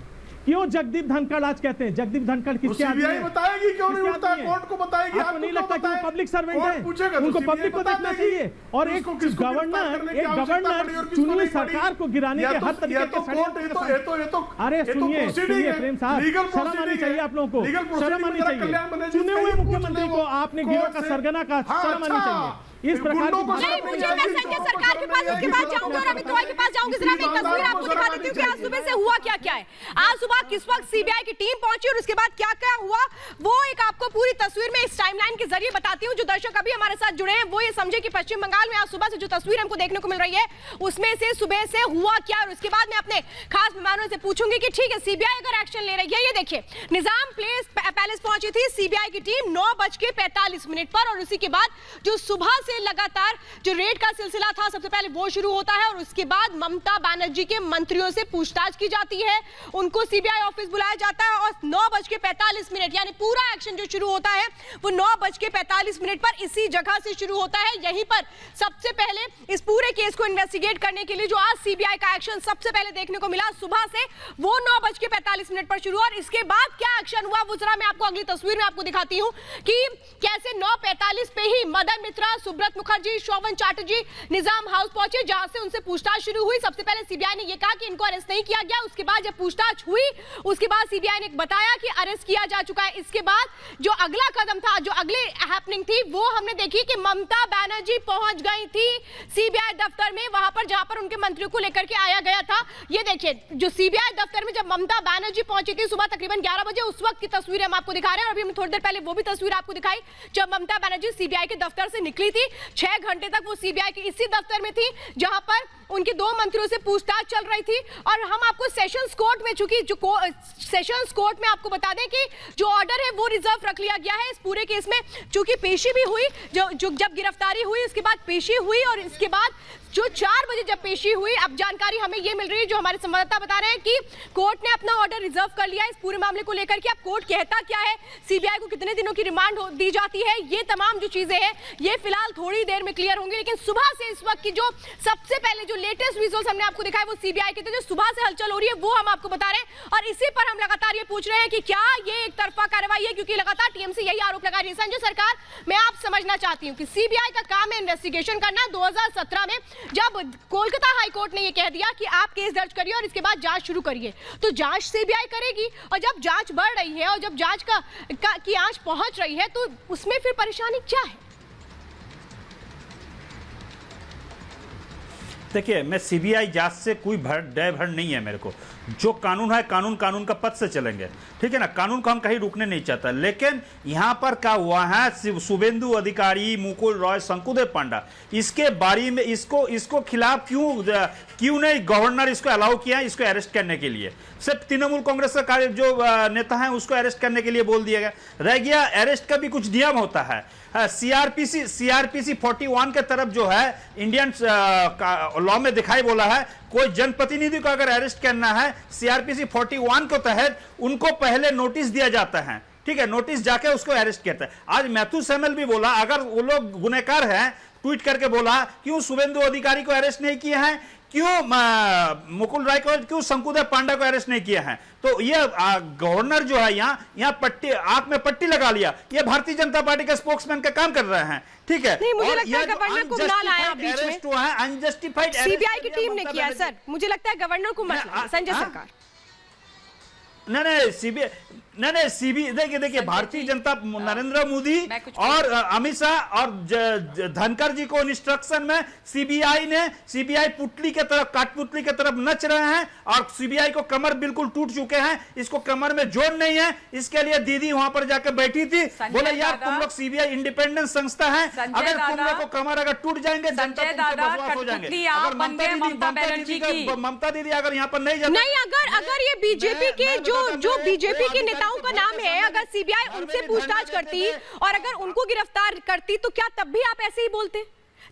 क्यों जगदीप धनखड़ आज कहते हैं? जगदीप धनखड़ किसके आदमी सीबीआई हैं? बताएगी क्यों नहीं किसके उठता, आदमी हैं? कोर्ट को बताएगी, आपको आपको नहीं क्यों लगता कि वो बताएं? पब्लिक सर्वेंट कोर्ट है? पूछेगा तो उनको सीबीआई पब्लिक को बता देखना देगी। चाहिए। और एक किसको किसको गिरफ्तार गवर्नर, करने की एक आवश्यकता गवर्नर पड़ी और किसको चुनी नहीं पड़ी। सरकार को गिराने या के तो- हर तरीके या के तो कोर्ट, ये तो अरे सुनिए सुनिए प्रेम साहब, शर्म आनी चाहिए आप लोगों को, शर्म आनी चाहिए। चुने हुए मुख्यमंत्री को आपने गिरोह का सरगना का शर्म आनी चाहिए। इस प्रकार की नहीं, मुझे मैं संजय सरकार के पास उसके बाद जाऊंगी और अमित रॉय के पास जाऊंगी। जरा मैं एक तस्वीर आपको दिखा देती हूँ कि आज सुबह से हुआ क्या क्या है। आज सुबह किस वक्त सीबीआई की टीम पहुंची और उसके बाद क्या क्या हुआ, वो एक आपको पूरी तस्वीर में इस टाइमलाइन के जरिए बताती हूँ। जो दर्शक अभी हमारे साथ जुड़े हैं वो ये समझे कि पश्चिम बंगाल में आज सुबह से जो तस्वीर हमको देखने को मिल रही है उसमें से सुबह से हुआ क्या, और उसके बाद मैं अपने खास मेहमानों से पूछूंगी कि ठीक है सीबीआई अगर एक्शन ले रही है। ये देखिए निजाम पैलेस पहुंची थी सीबीआई की टीम 9:45 पर, और उसी के बाद जो सुबह से लगातार जो रेड का सिलसिला था सबसे पहले वो शुरू होता है और उसके बाद ममता बनर्जी के मंत्रियों से पूछताछ की जाती है, उनको सीबीआई ऑफिस बुलाया जाता है और 9:45 यानी पूरा एक्शन जो शुरू होता है वो 9:45 पर इसी जगह से शुरू होता है। यहीं पर सबसे पहले इस पूरे केस को इन्वेस्टिगेट करने के लिए जो आज सीबीआई का एक्शन सबसे पहले देखने को मिला सुबह से वो 9:45 पर शुरू, और इसके बाद क्या एक्शन हुआ वो जरा मैं आपको अगली तस्वीर में आपको दिखाती हूं कि कैसे 9:45 पे ही मदन मित्रा, सुब्रत मुखर्जी, शोभन चैटर्जी निजाम हाउस पहुंचे जहां से उनसे पूछताछ शुरू हुई। सबसे पहले सीबीआई ने यह कहा कि इनको अरेस्ट नहीं किया गया, उसके बाद जब पूछताछ हुई उसके बाद सीबीआई ने बताया कि अरेस्ट किया जा चुका है। इसके बाद जो अगला कदम था, जो अगली हैपनिंग थी वो हमने देखी कि ममता बनर्जी पहुंच गई थी सीबीआई दफ्तर में, वहां पर जहां पर उनके मंत्रियों को लेकर के आया गया था। ये देखिए जो सीबीआई दफ्तर में जब ममता बनर्जी पहुंची थी सुबह तकरीबन 11 बजे, उस वक्त की तस्वीर हम आपको दिखा रहे हैं और अभी हमने थोड़ी देर पहले वो भी तस्वीर आपको दिखाई जब ममता बनर्जी सीबीआई के दफ्तर से निकली थी। 6 घंटे तक वो सीबीआई के इसी दफ्तर में थी जहां पर उनके 2 मंत्रियों से पूछताछ चल रही थी। और हम आपको सेशंस कोर्ट में, चूंकि जो सेशंस कोर्ट में आपको बता दें कि जो ऑर्डर है वो रिजर्व रख लिया गया है इस पूरे केस में, चूंकि पेशी भी हुई, जो जब गिरफ्तारी हुई उसके बाद पेशी हुई और इसके बाद जो 4 बजे जब पेशी हुई, अब जानकारी हमें ये मिल रही है, जो हमारे संवाददाता बता रहे हैं कि कोर्ट ने अपना ऑर्डर रिजर्व कर लिया इस पूरे मामले को लेकर कि अब कोर्ट कहता क्या है, सीबीआई को कितने दिनों की रिमांड दी जाती है, ये तमाम जो चीजें हैं ये फिलहाल थोड़ी देर में क्लियर होंगी। लेकिन सुबह से इस वक्त की जो सबसे पहले जो लेटेस्ट विजुअल्स हमने आपको दिखाए वो सीबीआई के थे, जो सुबह से हलचल हो रही है वो हम आपको बता रहे हैं और इसी पर हम लगातार ये पूछ रहे हैं कि क्या ये एक तरफा कार्रवाई है, क्योंकि लगातार टीएमसी यही आरोप लगा रही है। संजय सरकार, मैं आप समझना चाहती हूँ कि सीबीआई का काम है इन्वेस्टिगेशन करना। 2017 में जब कोलकाता हाई कोर्ट ने यह कह दिया कि आप केस दर्ज करिए और इसके बाद जांच शुरू करिए, तो जांच सीबीआई करेगी और जब जांच बढ़ रही है और जब जांच की आंच पहुंच रही है तो उसमें फिर परेशानी क्या है? देखिए, मैं सीबीआई जांच से कोई डर भर नहीं है मेरे को। जो कानून है कानून का पथ से चलेंगे, ठीक है ना। कानून को हम कहीं रुकने नहीं चाहता। लेकिन यहाँ पर क्या हुआ है, शुभेंदु अधिकारी, मुकुल रॉय, शंकुदेव पांडा, इसके बारे में इसको खिलाफ क्यों नहीं गवर्नर इसको अलाउ किया इसको अरेस्ट करने के लिए? सिर्फ तृणमूल कांग्रेस का जो नेता है उसको अरेस्ट करने के लिए बोल दिया गया। रह गया अरेस्ट का भी कुछ नियम होता है। सीआरपीसी 41 के तरफ जो है इंडियन लॉ में दिखाई बोला है, कोई जनप्रतिनिधि को अगर अरेस्ट करना है सीआरपीसी 41 के तहत उनको पहले नोटिस दिया जाता है। ठीक है, नोटिस जाके उसको अरेस्ट किया था। आज मैथ्यू सैमुअल भी बोला, अगर वो लोग गुनहगार हैं, ट्वीट करके बोला क्यों शुभेंदु अधिकारी को अरेस्ट नहीं किए हैं, क्यों मुकुल राय को, क्यों शंकुदेव पांडा को अरेस्ट नहीं किया है। तो ये गवर्नर जो है यहाँ पट्टी, आंख में पट्टी लगा लिया, ये भारतीय जनता पार्टी के स्पोक्समैन का काम कर रहे हैं, ठीक है। नहीं, मुझे लगता है गवर्नर को बुला लाया बीच में, अनजस्टिफाइड सीबीआई की टीम ने किया सर, मुझे लगता है गवर्नर को मत लाइए, संजय सरकार। नहीं सीबीआई देखिए भारतीय जनता, नरेंद्र मोदी और अमित शाह और धनखड़ जी को इंस्ट्रक्शन में सीबीआई पुतली के तरफ, काठपुतली के तरफ नच रहे हैं, और सीबीआई को कमर बिल्कुल टूट चुके हैं, इसको कमर में जोड़ नहीं है। इसके लिए दीदी वहां पर जाकर बैठी थी, बोले यार तुम लोग सीबीआई इंडिपेंडेंट संस्था है, अगर तुम लोग को कमर अगर टूट जाएंगे, जनता हो जाएंगे। ममता दीदी अगर यहाँ पर नहीं अगर ये बीजेपी के जो बीजेपी के नेताओं का नाम है, अगर सीबीआई उनसे पूछताछ करती और अगर उनको गिरफ्तार करती, तो क्या तब भी आप ऐसे ही बोलते?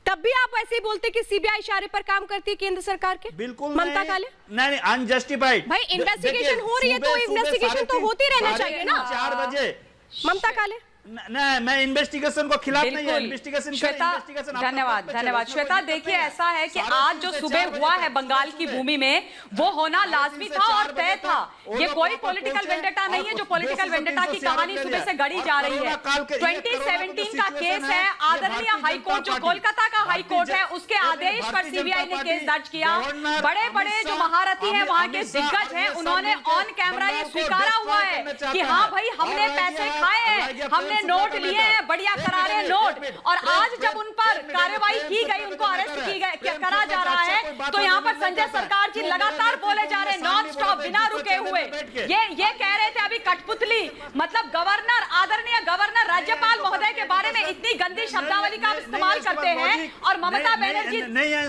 तब भी आप ऐसे ही बोलते कि सीबीआई इशारे पर काम करती है केंद्र सरकार के? बिल्कुल ममता काले नहीं, अनजस्टिफाइड। भाई इन्वेस्टिगेशन हो रही है तो इन्वेस्टिगेशन तो होती रहना चाहिए ना। 4 बजे ममता काले नहीं, मैं इन्वेस्टिगेशन को खिलाफ नहीं है, इन्वेस्टिगेशन श्वेता, धन्यवाद श्वेता। देखिए ऐसा है कि आज जो सुबह हुआ है बंगाल की भूमि में, वो होना लाजमी था और तय था। ये कोई पॉलिटिकल वेंडेटा नहीं है जो पॉलिटिकल वेंडेटा की कहानी सुबह से गढ़ी जा रही है। 2017 का केस है, आदरणीय हाईकोर्ट जो कोलकाता का हाईकोर्ट है, उसके आदेश पर सीबीआई ने केस दर्ज किया। बड़े बड़े जो महारथी हैं, वहां के दिग्गज हैं, उन्होंने ऑन कैमरा ये स्वीकारा हुआ है कि हाँ भाई हमने पैसे खाए हैं, हमने नोट लिए हैं, बढ़िया करारे नोट। और आज जब उन पर कार्रवाई की गई, उनको अरेस्ट करा जा रहा है, तो यहाँ पर संजय सरकार जी लगातार बोले जा रहे, नॉन स्टॉप, बिना रुके हुए। ये कह रहे थे अभी कठपुतली, मतलब गवर्नर, आदरणीय गवर्नर, राज्यपाल महोदय के बारे में इतनी गंदी शब्दावली का इस्तेमाल करते हैं, और ममता बनर्जी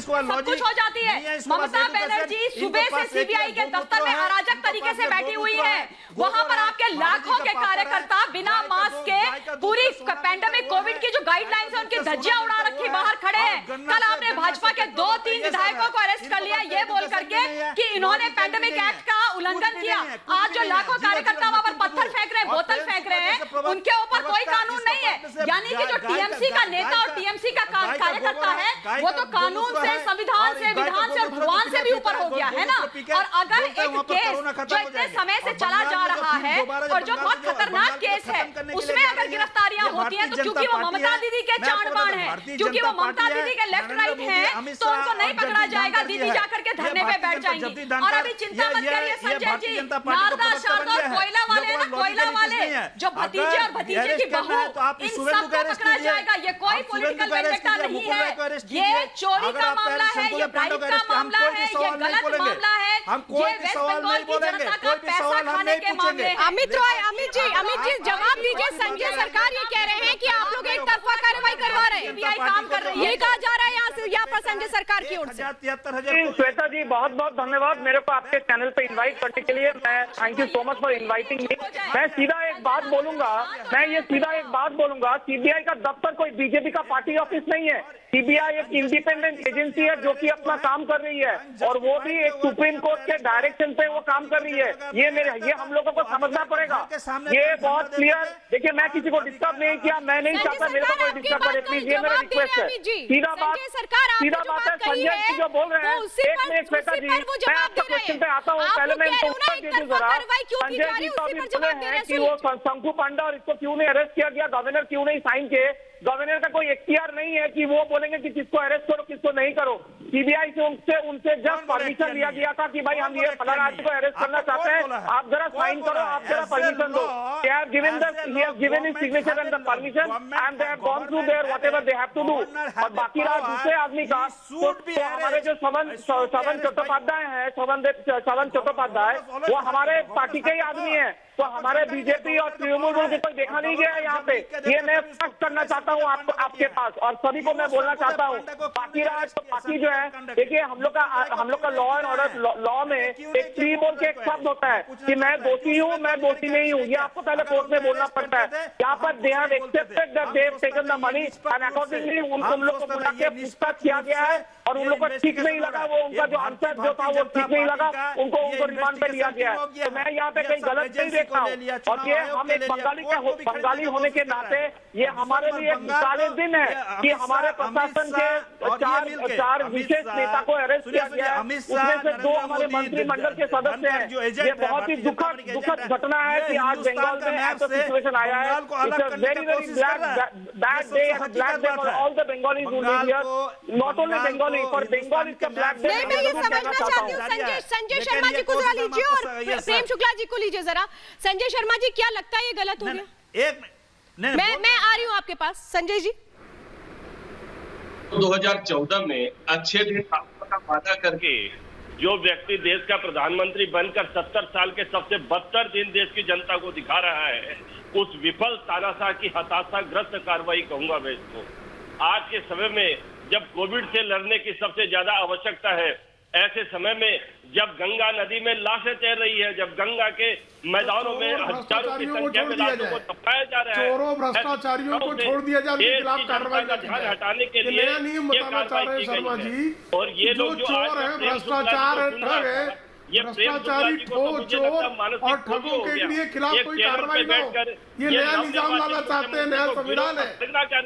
सब कुछ हो जाती है। ममता बनर्जी सुबह से सीबीआई के दफ्तर में अराजक तरीके से बैठी हुई है। वहां पर आपके लाखों के कार्यकर्ता बिना मास्क के पूरी पैंडेमिक कोविड की जो गाइडलाइंस है उनकी धज्जियां उड़ा रखी बाहर खड़े हैं। कल आपने भाजपा के 2-3 विधायकों को अरेस्ट कर लिया ये बोल करके कि इन्होंने पैंडेमिक एक्ट का उल्लंघन किया। आज जो लाखों कार्यकर्ता वहां पर पत्थर फेंक रहे हैं, बोतल फेंक रहे हैं, उनके ऊपर कोई कानून नहीं है। यानी कि जो टीएमसी का नेता और टीएमसी का कार्यकर्ता है, वो तो कानून से, संविधान से, विधान से और भगवान से भी ऊपर हो गया है ना। और अगर एक केस जो इतने समय से चला जा रहा है और जो बहुत खतरनाक केस है, उसमें अगर गिरफ्तारियां होती हैं, तो क्योंकि वो ममता दीदी के चाण बाण हैं, क्योंकि वो ममता दीदी के लेफ्ट राइट हैं, तो उनको नहीं पकड़ा जाएगा। दीदी जाकर के धरने पे बैठ जाएंगी। और अभी चिंता मत करिए संजय जी, नारदा, शारदा और कोयला वाले हैं ना, कोयला वाले जो भतीजे और भतीजे की बहू, इन सबको पकड़ा जाएगा। ये कोई पॉलिटिकल वेंडेटा नहीं है, ये चोरी का मामला है, ये ब्राइब का मामला है, ये गलत मामला है, ये वेस्ट बंगाल की जनता का पैसा खाने के मामले। अमित जी जवाब दीजिए। संजय सरकार ये कह रहे हैं कि आप लोग एक तरफा कार्रवाई करवा रहे हैं, सीबीआई काम कर रही है, ये कहा जा रहा है यहाँ पर संजय सरकार की ओर से। श्वेता जी बहुत बहुत धन्यवाद मेरे को आपके चैनल पे इनवाइट करने के लिए। मैं thank you so much for inviting me. मैं सीधा एक बात बोलूंगा, सीबीआई का दफ्तर कोई बीजेपी का पार्टी ऑफिस नहीं है। सीबीआई एक इंडिपेंडेंट एजेंसी है जो कि अपना काम कर रही है, और वो भी एक सुप्रीम कोर्ट के डायरेक्शन पे वो काम कर रही है। ये हम लोगों को समझना पड़ेगा, ये बहुत क्लियर। देखिए मैं किसी को डिस्टर्ब नहीं किया, मैं नहीं चाहता मेरे को कोई डिस्टर्ब करे, प्लीज ये मेरा रिक्वेस्ट है। सीधा बात है, संजय जी जो बोल रहे हैं। एक मिनट श्वेता जी, मैं आपका क्वेश्चन पे आता हूँ, पहले मैं इनको उत्तर दे दूं जरा। संजय जी तो अभी बोले हैं कि वो शंकु पांडा और इसको क्यों नहीं अरेस्ट किया गया, गवर्नर क्यों नहीं साइन किए। गवर्नर का कोई इख्तियार नहीं है कि वो बोलेंगे कि किसको अरेस्ट करो किसको नहीं करो। सीबीआई से उनसे जस्ट परमिशन लिया गया था कि भाई हम ये फलाना आदमी को अरेस्ट करना चाहते हैं, आप जरा साइन करो, आप जरा परमिशन दो। They have given his signature and the permission, and they have gone through their whatever they have to do। और बाकी रहा दूसरे आदमी का, तो हमारे जो श्रवण चट्टोपाध्याय वो हमारे पार्टी के ही आदमी है, तो हमारे बीजेपी और तृणमूल को कोई देखा नहीं गया है यहाँ पे। ये मैं स्पष्ट करना चाहता हूँ आपके पास, और सभी को मैं बोलना चाहता हूँ। बाकी जो है, देखिए हम लोग का लॉ एंड ऑर्डर लॉ में एक प्री बोल के एक शब्द होता है कि मैं दोषी हूँ, मैं दोषी नहीं हूँ। ये आपको पहले कोर्ट में बोलना पड़ता है। यहाँ पर they have accepted that they have taken the money and accordingly उन लोग को बुला के पूछताछ किया गया है, और उन लोग को ठीक नहीं लगा, वो उनका जो आंसर जो था वो ठीक नहीं लगा, उनको रिमांड पे लिया गया है। तो मैं यहाँ पे कहीं गलत नहीं देखता हूँ। और ये हम एक बंगाली होने के नाते ये हमारे लिए एक मिसाली दिन है कि हमारे प्रशासन के चार विशेष नेता को अरेस्ट किया गया है, उसमें से 2 हमारे मंत्रिमंडल के सदस्य हैं। ये बहुत ही दुखद घटना है कि आज बंगाल में ऐसा सिचुएशन आया है। It's very very bad day and black day for all the Bengalis who live here, not only Bengali, for Bengal it's a black day. मैं ये समझना चाहती हूँ, संजय शर्मा जी को जरा लीजिए और प्रेम शुक्ला जी को लीजिए जरा। संजय शर्मा जी, क्या लगता है ये गलत हो गया? मैं आ रही हूँ आपके पास, संजय जी। 2014 में अच्छे दिन का वादा करके जो व्यक्ति देश का प्रधानमंत्री बनकर 70 साल के सबसे बदतर दिन देश की जनता को दिखा रहा है, उस विफल तानाशाह की हताशाग्रस्त कार्रवाई कहूंगा मैं इसको। आज के समय में जब कोविड से लड़ने की सबसे ज्यादा आवश्यकता है, ऐसे समय में जब गंगा नदी में लाशें तैर रही है, जब गंगा के मैदानों में हजारों की संख्या में लाशों को तपाया जा रहा है, चोरों भ्रष्टाचारियों को छोड़ दिया जाए, उनके खिलाफ कार्रवाई का ध्यान हटाने के लिए नया नियम बताना चाह रहे हैं शर्मा जी। और ये लोग जो चोर है, भ्रष्टाचार है, ठग है, भ्रष्टाचारी चोर और ठगों के लिए खिलाफ कोई कार्रवाई न हो, ये नया निजाम लाना चाहते हैं, नया संविधान है,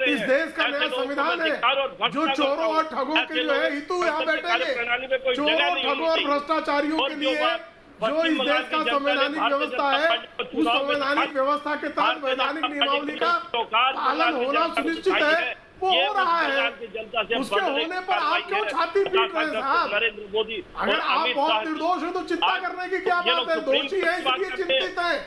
इस देश का नया संविधान है जो चोरों और ठगों के जो है हितू यहाँ बैठेंगे। चोरों, ठगों और भ्रष्टाचारियों के लिए जो इस देश का संवैधानिक व्यवस्था है, उस संवैधानिक व्यवस्था के तहत वैधानिक नियमावली का पालन होना सुनिश्चित है, वो हो रहा है। उसके होने पर आप क्यों छाती पीट रहे हैं साहब? नरेंद्र मोदी, अगर आप बहुत निर्दोष हैं तो चिंता करने की क्या बात है? दोषी है इसलिए चिंतित है,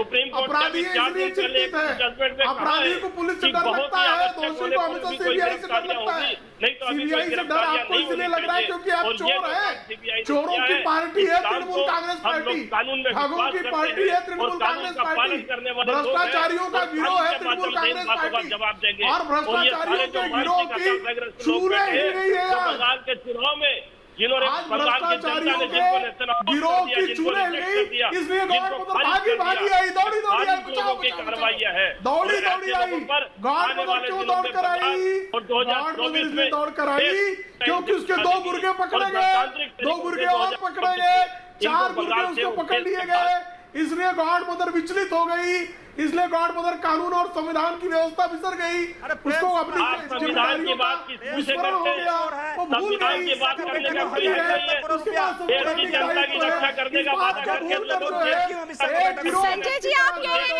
अपराधी है इसलिए चिंतित है। अपराधी को पुलिस से डर लगता है, दोषी को हमेशा सीबीआई से डर लगता है। सीबीआई से डर आपको इसलिए लग रहा है क्योंकि आप चोर हैं। चोरों की पार्टी है तृणमूल कांग्रेस पार्टी, ठगों की पार्टी है तृणमूल कांग्रेस पार्टी, भ्रष्टाचारियों का गिरोह है तृणमूल कांग्रेस पार्टी, और भ्रष्टाचारियों के गिरोह की चूल्हे ही नहीं है बंगाल के चुनाव में जिन्होंने भ्रष्टाचारियों के गिरोह की चूल्हे गई, इसलिए गौर मदर भागी आई, दौड़ी आई, कार्रवाई है, दौड़ी आई। गौर मदर क्यों दौड़ कर आई? गौर मदर इसलिए दौड़ कर आई क्योंकि उसके 2 गुर्गे पकड़े गए, 2 गुर्गे और पकड़े गए, 4 गुर्गे उसको पकड़ लिए गए, इसलिए गॉड मदर विचलित हो गई, इसलिए गॉड मदर कानून और संविधान की व्यवस्था बिसर गई, उसको अपनी संविधान की बात विस्मरण हो गया, वो भूल गई। संजय जी आप कह रहे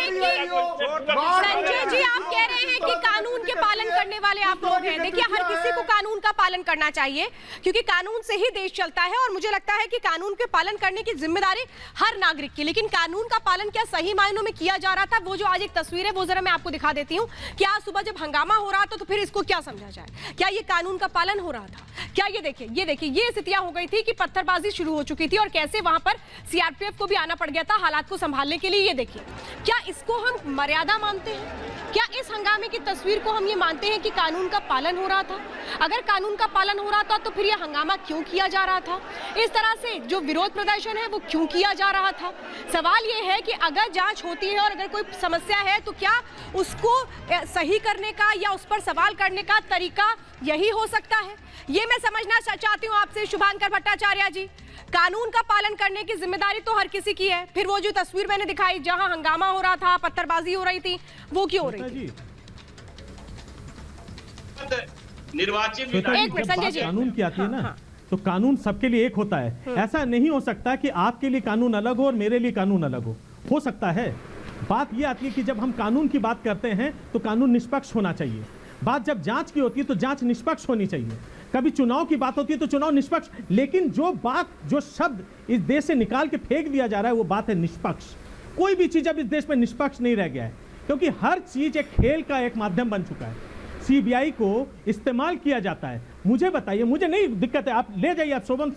हैं कि कानून के पालन करने वाले आप लोग हैं। देखिए, हर किसी को कानून का पालन करना चाहिए क्योंकि कानून से ही देश चलता है, और मुझे लगता है कि कानून के पालन करने की जिम्मेदारी हर नागरिक की। लेकिन कानून का पालन क्या सही मायनों में किया जा रहा था? वो जो आज एक तस्वीर है वो जरा मैं आपको दिखा देती हूँ कि आज सुबह जब हंगामा हो रहा था तो फिर इसको क्या समझा जाए? क्या ये कानून का पालन हो रहा था? क्या ये देखिए ये स्थितियां हो गई थी कि पत्थरबाजी शुरू हो चुकी थी और कैसे वहां पर सीआरपीएफ को भी आना पड़ गया था हालात को संभालने के लिए। ये देखिए, क्या इसको हम मर्यादा मानते हैं? क्या इस हंगामे की तस्वीर को हम ये मानते हैं कि कानून का पालन हो रहा था? अगर कानून का पालन हो रहा था तो फिर यह हंगामा क्यों किया जा रहा था? इस तरह से जो विरोध प्रदर्शन है वो क्यों किया जा रहा था? सवाल ये है कि अगर जांच होती है और अगर कोई समस्या है तो क्या उसको सही करने का या उस पर सवाल करने का तरीका यही हो सकता है? ये मैं समझना चाहती हूँ आपसे शुभांकर भट्टाचार्य जी। कानून का पालन करने की जिम्मेदारी तो हर किसी की है, फिर वो जो तस्वीर मैंने दिखाई जहां हंगामा हो रहा था, पत्थरबाजी हो रही थी, वो क्यों हो रही थी? निर्वाचित कानून की आती है ना, तो कानून सबके लिए एक होता है। ऐसा नहीं हो सकता कि आपके लिए कानून अलग हो और मेरे लिए कानून अलग हो सकता है। बात यह आती है कि जब हम कानून की बात करते हैं तो कानून निष्पक्ष होना चाहिए। बात जब जांच की होती है तो जांच निष्पक्ष होनी चाहिए। कभी चुनाव की बात होती है तो चुनाव निष्पक्ष, लेकिन जो शब्द इस देश से निकाल के फेंक दिया जा रहा है वो बात है निष्पक्ष। कोई भी चीज अब इस देश में निष्पक्ष नहीं रह गया है क्योंकि हर चीज एक खेल का एक माध्यम बन चुका है। सीबीआई को इस्तेमाल किया जाता है। मुझे बताइए, मुझे नहीं दिक्कत है, आप ले जाइए, आप शोभन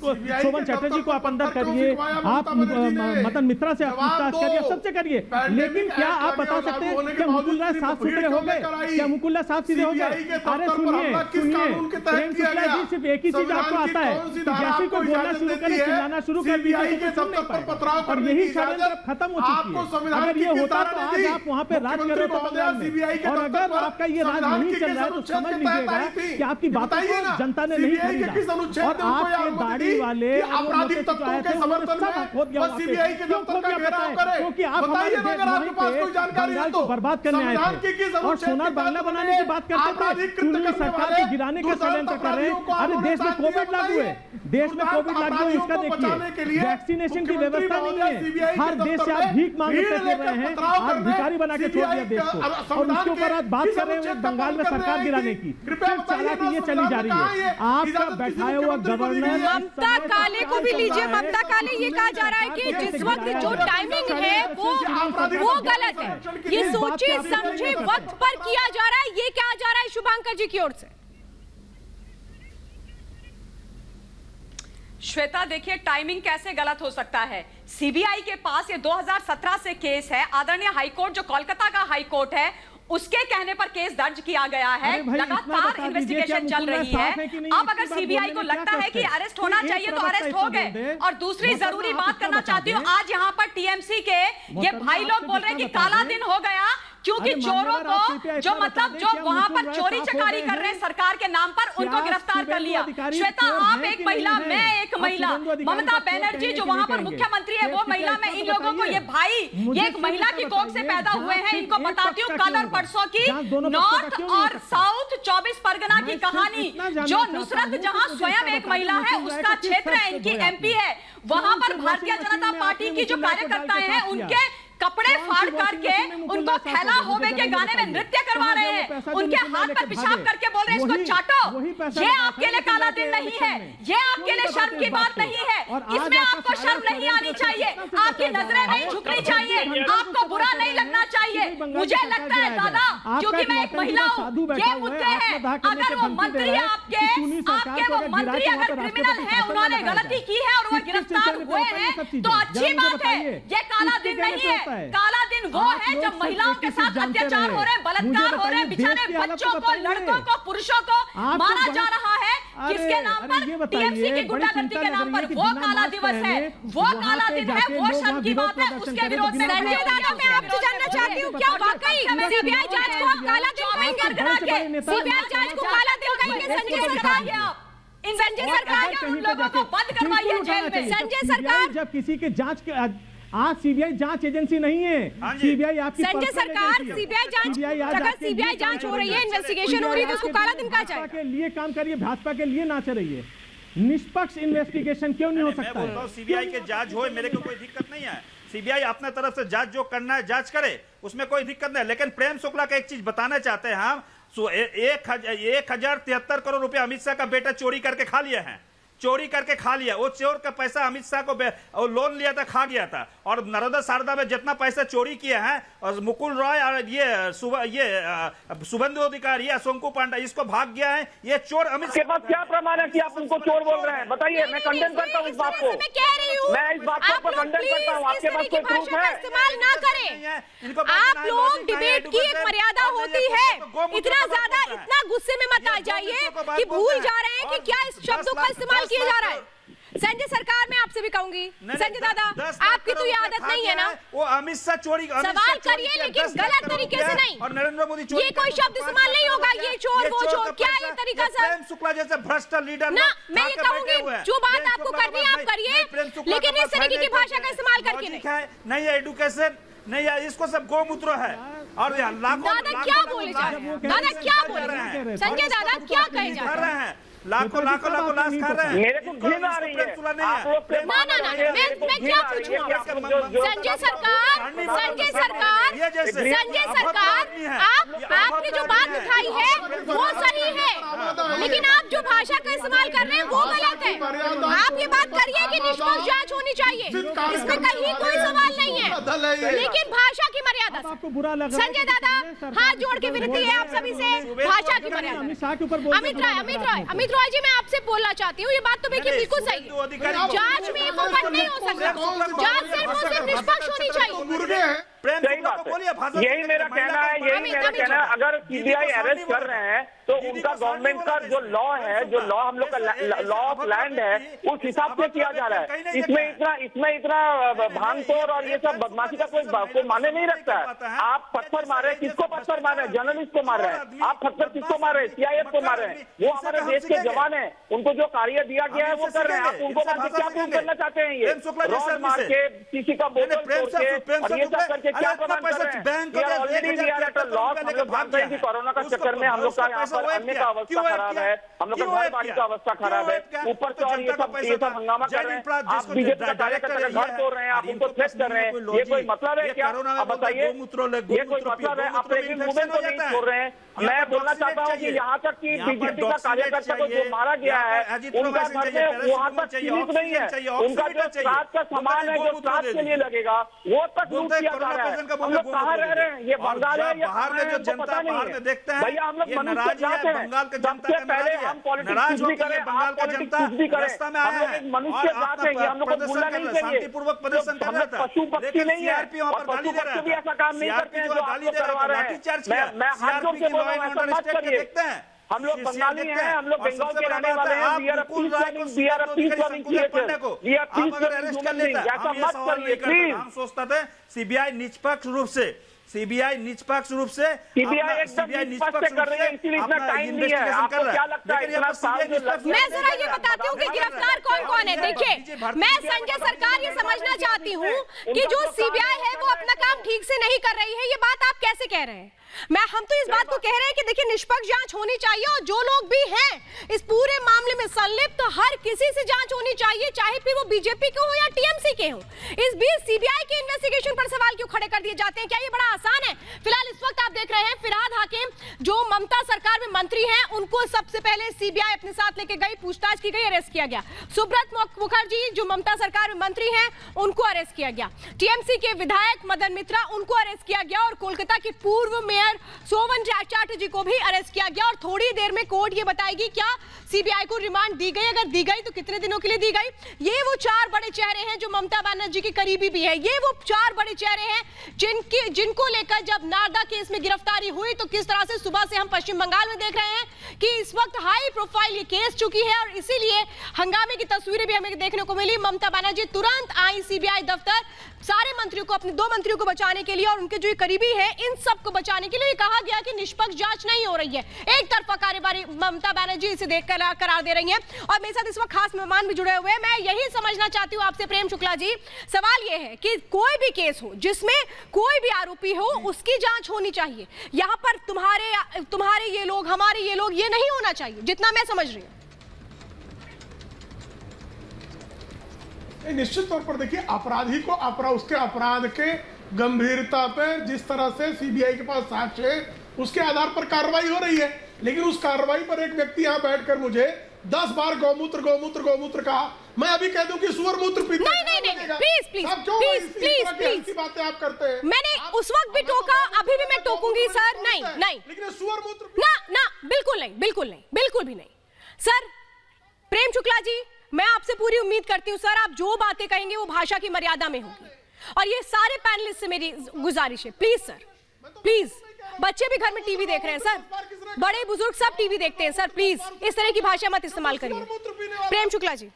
चटर्जी को आप अंदर करिए, आप मदन मित्रा से आप पूछताछ करिए, सबसे करिए, लेकिन क्या आप बता सकते हैं कि मुकुल राय साफ सुथरे हो गए? क्या मुकुल राय साफ सीधे हो गए? अरे सुनिए, प्रेम शुक्ला जी, सिर्फ एक ही चीज आपको आता है कि जैसे को बोलना शुरू करें, चिल्लाना शुरू कर दिया, और यही षड्यंत्र खत्म हो चुकी है। अगर ये होता तो आज आप वहाँ पे राज कर रहे थे बंगाल में, और अगर आपका ये राज नहीं चल रहा है तो समझ लीजिएगा कि आपकी बातों को जनता ने नहीं खरीदा, और आपके दाढ़ी वाले आपराधिक तत्वों के समर्थन में सीबीआई के दफ्तर का घेराव करे, क्योंकि आप हमारे बताइए अगर आपके पास कोई जानकारी है बंगाल तो को बर्बाद करने आए संविधान थे की और सोनार बांग्ला बनाने की बात करते थे, चुनी सरकार को गिराने का षड्यंत्र कर रहे हैं। अरे देश में कोविड लागू है, देश में कोविड लागू है, इसका देखिए वैक्सीनेशन की व्यवस्था नहीं है, हर देश से आप भीख मांगते फिर रहे हैं, आज भिखारी बना के छोड़ दिया देश को, और उसके ऊपर आप बात कर रहे हैं बंगाल में सरकार गिराने की। सिर्फ चालाकी ये चली जा रही है। आपका बैठाया हुआ गवर्नर ममता काले को भी लीजिए। ममता काले, ये कहा जा रहा है कि जिस वक्त जो टाइमिंग है वो गलत है, ये सोचे समझे वक्त पर किया जा रहा है, ये कहा जा रहा है शुभांकर जी की ओर से। श्वेता देखिए टाइमिंग कैसे गलत हो सकता है। सीबीआई के पास ये 2017 से केस है, आदरणीय हाईकोर्ट जो कोलकाता का हाईकोर्ट है उसके कहने पर केस दर्ज किया गया है, लगातार इन्वेस्टिगेशन चल रही है। अब अगर सीबीआई को लगता है कि अरेस्ट होना चाहिए तो अरेस्ट हो गए। और दूसरी जरूरी बात करना चाहती हूँ, आज यहाँ पर टीएमसी के ये भाई लोग बोल रहे हैं कि काला दिन हो गया क्योंकि चोरों को जो वहां पर चोरी चकारी कर रहे हैं सरकार के नाम पर उनको गिरफ्तार कर लिया। श्वेता आप एक महिला, मैं एक महिला, ममता बनर्जी जो वहां पर मुख्यमंत्री है वो महिला, मैं इन लोगों को ये भाई ये एक महिला की कोख से पैदा हुए हैं, इनको बताती हूँ कल और परसों की नॉर्थ और साउथ 24 परगना की कहानी। जो नुसरत जहां स्वयं एक महिला है उसका क्षेत्र है, इनकी एमपी है, वहां पर भारतीय जनता पार्टी की जो कार्यकर्ता है उनके कपड़े फाड़ करके उनको थैला होवे के गाने में नृत्य करवा रहे हैं, उनके हाथ पर पेशाब करके बोल रहे हैं इसको चाटो। ये आपके लिए काला दिन नहीं है, ये आपके लिए शर्म की बात नहीं है, इसमें आपको शर्म नहीं आनी चाहिए, आपकी नजरें नहीं झुकनी चाहिए, आपको बुरा नहीं लगना चाहिए। मुझे लगता है दादा, क्योंकि मैं एक महिला हूँ, ये मुद्दे हैं। अगर वो मंत्री आपके वो मंत्री अगर क्रिमिनल है, उन्होंने गलती की है और वो गिरफ्तार हुए हैं तो अच्छी बात है, ये काला दिन नहीं है। काला दिन वो है जब महिलाओं के साथ अत्याचार हो रहे हैं, बलात्कार हो रहे हैं, बेचारे बच्चों को, लड़कों को, पुरुषों को मारा जा रहा है, किसके नाम पर? टीएमसी की गुंडागर्दी के नाम पर। वो काला दिवस है, वो काला दिन है, वो शर्म की बात है, उसके विरोध में। संजय दादा, मैं आपसे जानना चाहती हूँ, क्या वाकई सीबीआई जांच को आप काला दिन कहेंगे? सीबीआई जांच को काला दिन कहेंगे? संजय सरकार, संजय सरकार उन लोगों को बंद करवाइए जेल में। संजय सरकार, जब किसी के जांच के आज सीबीआई जांच एजेंसी नहीं है, सीबीआई आपकी संजय सरकार, सीबीआई जांच, अगर सीबीआई जांच हो रही है, इन्वेस्टिगेशन हो रही है तो उसको काला दिन कहा जाए। के लिए काम करिए, भाजपा के लिए नाच रही है। निष्पक्ष इन्वेस्टिगेशन क्यों नहीं हो सकता है? सीबीआई के जांच हो, मेरे को कोई दिक्कत नहीं है, सीबीआई अपने तरफ से जांच जो करना है जांच करे, उसमें कोई दिक्कत नहीं। लेकिन प्रेम शुक्ला का एक चीज बताना चाहते हैं हम, 1073 करोड़ रुपए अमित शाह का बेटा चोरी करके खा लिए हैं, चोरी करके खा लिया। वो चोर का पैसा अमित शाह को लोन लिया था, खा गया था। और नर्मदा शारदा में जितना पैसा चोरी किया है, और मुकुल रॉय और ये शुभेंदु अधिकारी या शंकु पांडा, इसको भाग गया है, ये चोर अमित के पास क्या प्रमाण है कि आप उनको चोर बोल रहे हैं? बताइए, मैं कंडेम करता हूँ इस बात को, मैं इस बात को कंडेम करता हूँ। आपके पास कोई प्रूफ है? इस्तेमाल ना करें आप लोग, डिबेट की एक मर्यादा होती है, इतना ज्यादा इतना गुस्से में मत आ जाइए कि भूल जा रहे हैं कि क्या इस शब्दों का इस्तेमाल किया जा रहा है। संजय सरकार, मैं आपसे भी कहूंगी, संजय दादा, आपकी तो ये आदत नहीं है ना, वो अमित शाह चोरी सवाल करिए लेकिन गलत तरीके से नहीं। और नरेंद्र मोदी ये कोई शब्द इस्तेमाल नहीं होगा, ये चोर वो चोर, क्या ये तरीका सर? प्रेम शुक्ला जैसे भ्रष्ट लीडर ना, मैं ये कहूंगी जो बात आपको करनी है आप करिए, लेकिन इस तरीके की भाषा का इस्तेमाल करके नहीं है। एडुकेशन नहीं है, इसको सब गोमूत्र है। और दादा क्या बोले जा रहे हैं? दादा क्या बोल रहे हैं? संजय दादा क्या कहे जा रहे हैं? लाखों लाश खा रहे हैं। मेरे को घिन आ रही है। आप लोग ना मैं क्या पूछूं? संजय सरकार, आपने जो बात उठाई है वो सही है, लेकिन आप जो भाषा का इस्तेमाल कर रहे हैं वो गलत है। आप ये बात करिए कि निष्पक्ष जांच होनी चाहिए, इसमें कहीं कोई सवाल नहीं है, लेकिन भाषा की मर्यादा से। आपको बुरा लग संजय दादा, हाथ जोड़ के विनती है आप सभी से, भाषा की मर्यादा। अमित रॉय जी, मैं आपसे बोलना चाहती हूँ, ये बात तो बिल्कुल सही है, जांच में फर्क नहीं हो सकता, जांच सिर्फ निष्पक्ष होनी चाहिए। सही बात है, यही मेरा कहना है, यही मेरा कहना है। अगर सीबीआई अरेस्ट कर रहे हैं तो उनका गवर्नमेंट का जो लॉ है, जो लॉ हम लोग का लॉ ऑफ लैंड है, उस हिसाब से किया जा रहा है। इसमें इतना भांगतोड़ और ये सब बदमाशी का कोई माने नहीं रखता है। आप पत्थर मारे, किसको पत्थर मार रहे हैं? जर्नलिस्ट को मार रहे हैं। आप पत्थर किसको मार रहे हैं? सीआईएफ को मार रहे हैं। वो हमारे देश के जवान है, उनको जो कार्य दिया गया है वो कर रहे हैं। आप उनको मार के क्या प्रूव करना चाहते हैं? ये रॉड मार के, किसी का बोतल तोड़ के और ये सब करके क्या प्रमाण कर रहे हैं? Already we are at a loss. हम लोग जानते हैं कि कोरोना का चक्कर में हम लोग का यहाँ पर अन्य का अवस्था खराब है, हम लोग का घर बाड़ी का अवस्था खराब है, ऊपर से और ये सब हंगामा कर रहे हैं। आप बीजेपी का कार्यकर्ता का घर तोड़ रहे हैं, आप उनको थ्रेट कर रहे हैं। ये कोई मतलब है क्या? आप बताइए, ये कोई मतलब है? आप प्रेग्नेंट वुमेन को नहीं छोड़ रहे हैं। मैं बोलना चाहता हूँ कि यहाँ तक कि बीजेपी का कार्यकर्ता को जो मारा गया है, उनका घर में वहाँ तक सीमित नहीं है। उनका जो श्राद्ध का सामान है, जो श्राद्ध के लिए लगेगा, वो तक लूट किया जा रहा है। हम लोग कहाँ रह रहे हैं? ये बंगाल है या कहाँ है? हमको पता नहीं है। भैया हम लोग मनुष्य जात हैं। सबसे पहले हम पॉलिटिक्स कुछ भी करें, आप पॉलिटिक्स कुछ भी करें, हम लोग एक मनुष्य जात है। ये हम लोग को भूलना नहीं चाहिए। हम लोग पशु पक्षी नहीं है, और पशु पक्षी भी ऐसा काम नहीं करते हैं जो आप लोग करवा रहे हैं। मैं हाथ जोड़ के बोल रहा हूँ, ऐसा मत करिए। हम लोग बंगाली हैं, हम लोग बंगाल के रहने वाले हैं। We are a peace loving creator, we are peace loving human being. ऐसा मत करिए प्लीज। हम सोचते थे सीबीआई निष्पक्ष रूप से सीबीआई एकदम निष्पक्ष कर रही है, इसीलिए इतना टाइम नहीं है। आपको क्या लगता है इतना साल जो मैं जरा ये बताती हूँ कि गिरफ्तार कौन कौन है। देखिए, मैं संजय सरकार ये समझना चाहती हूँ कि जो सीबीआई है वो अपना काम ठीक से नहीं कर रही है। ये बात आप कैसे कह रहे हैं? हम तो इस बात को कह रहे हैं कि देखिए, निष्पक्ष जांच होनी चाहिए और जो लोग भी हैं इस पूरे मामले में संलिप्त, तो हर किसी से जांच होनी चाहिए, चाहे फिर वो बीजेपी के हो या टीएमसी के हो। इस बीच सीबीआई के इन्वेस्टिगेशन पर सवाल क्यों खड़े कर दिए जाते हैं? क्या ये बड़ा आसान है? फिलहाल इस वक्त आप देख रहे हैं फिरहाद हाकिम जो ममता सरकार में मंत्री हैं, उनको सबसे पहले सीबीआई अपने साथ लेके गई, पूछताछ की गई, अरेस्ट किया गया। सुब्रत मुखर्जी जो ममता सरकार में मंत्री हैं, उनको अरेस्ट किया गया। टीएमसी के विधायक मदन मित्रा, उनको अरेस्ट किया गया और कोलकाता के पूर्व मेयर सोवन चैटर्जी को भी अरेस्ट किया गया। और थोड़ी देर में कोर्ट ये बताएगी क्या सीबीआई को रिमांड दी गई, अगर दी गई तो कितने दिनों के लिए दी गई। ये वो चार बड़े चेहरे हैं जो ममता बनर्जी के करीबी भी है। ये वो चार बड़े चेहरे हैं जिनको लेकर जब नारदा केस में गिरफ्तारी हुई तो किस तरह से सुबह से हम पश्चिम बंगाल में देख रहे हैं कि इस वक्त हाई प्रोफाइल ये केस चुकी है और इसीलिए हंगामे की तस्वीरें भी हमें देखने को मिली। ममता बनर्जी तुरंत आई सीबीआई दफ्तर, सारे मंत्रियों को, अपने 2 मंत्रियों को बचाने के लिए और उनके जो करीबी है इन सबको बचाने के लिए कहा गया कि निष्पक्ष जांच नहीं हो रही है, एक तरफा कार्यवाही ममता बनर्जी इसे देखकर करार दे रही हैं। और मेरे साथ इस वक्त खास मेहमान भी जुड़े हुए हैं। मैं यही समझना चाहती हूं आपसे प्रेम शुक्ला जी, सवाल यह है कि कोई भी केस हो जिसमें कोई भी आरोपी हो उसकी जांच होनी चाहिए। यहां पर तुम्हारे ये लोग, हमारे ये लोग, ये नहीं होना चाहिए, जितना मैं समझ रही हूं। निश्चित तौर पर देखिए, अपराधी को उसके अपराध के गंभीरता पे जिस तरह से सीबीआई के पास साक्ष्य है उसके आधार पर कार्रवाई हो रही है, लेकिन उस कार्रवाई पर एक व्यक्ति यहाँ बैठकर मुझे 10 बार गौमूत्र कहा, मैं अभी कह दूं कि सुअर मूत्र पीते नहीं, प्लीज बातें आप करते हैं। मैंने उस वक्त भी टोका, अभी भी मैं टोकूंगी सर। नहीं, लेकिन सुअर मूत्र ना, बिल्कुल भी नहीं सर। प्रेम शुक्ला जी, मैं आपसे पूरी उम्मीद करती हूँ सर, आप जो बातें कहेंगे वो भाषा की मर्यादा में होगी। और ये सारे पैनलिस्ट से मेरी गुजारिश है, प्लीज सर, प्लीज। बच्चे भी घर में टीवी देख रहे हैं सर, बड़े बुजुर्ग सब टीवी देखते हैं सर, प्लीज इस तरह की भाषा मत इस्तेमाल करिए। प्रेम शुक्ला जी।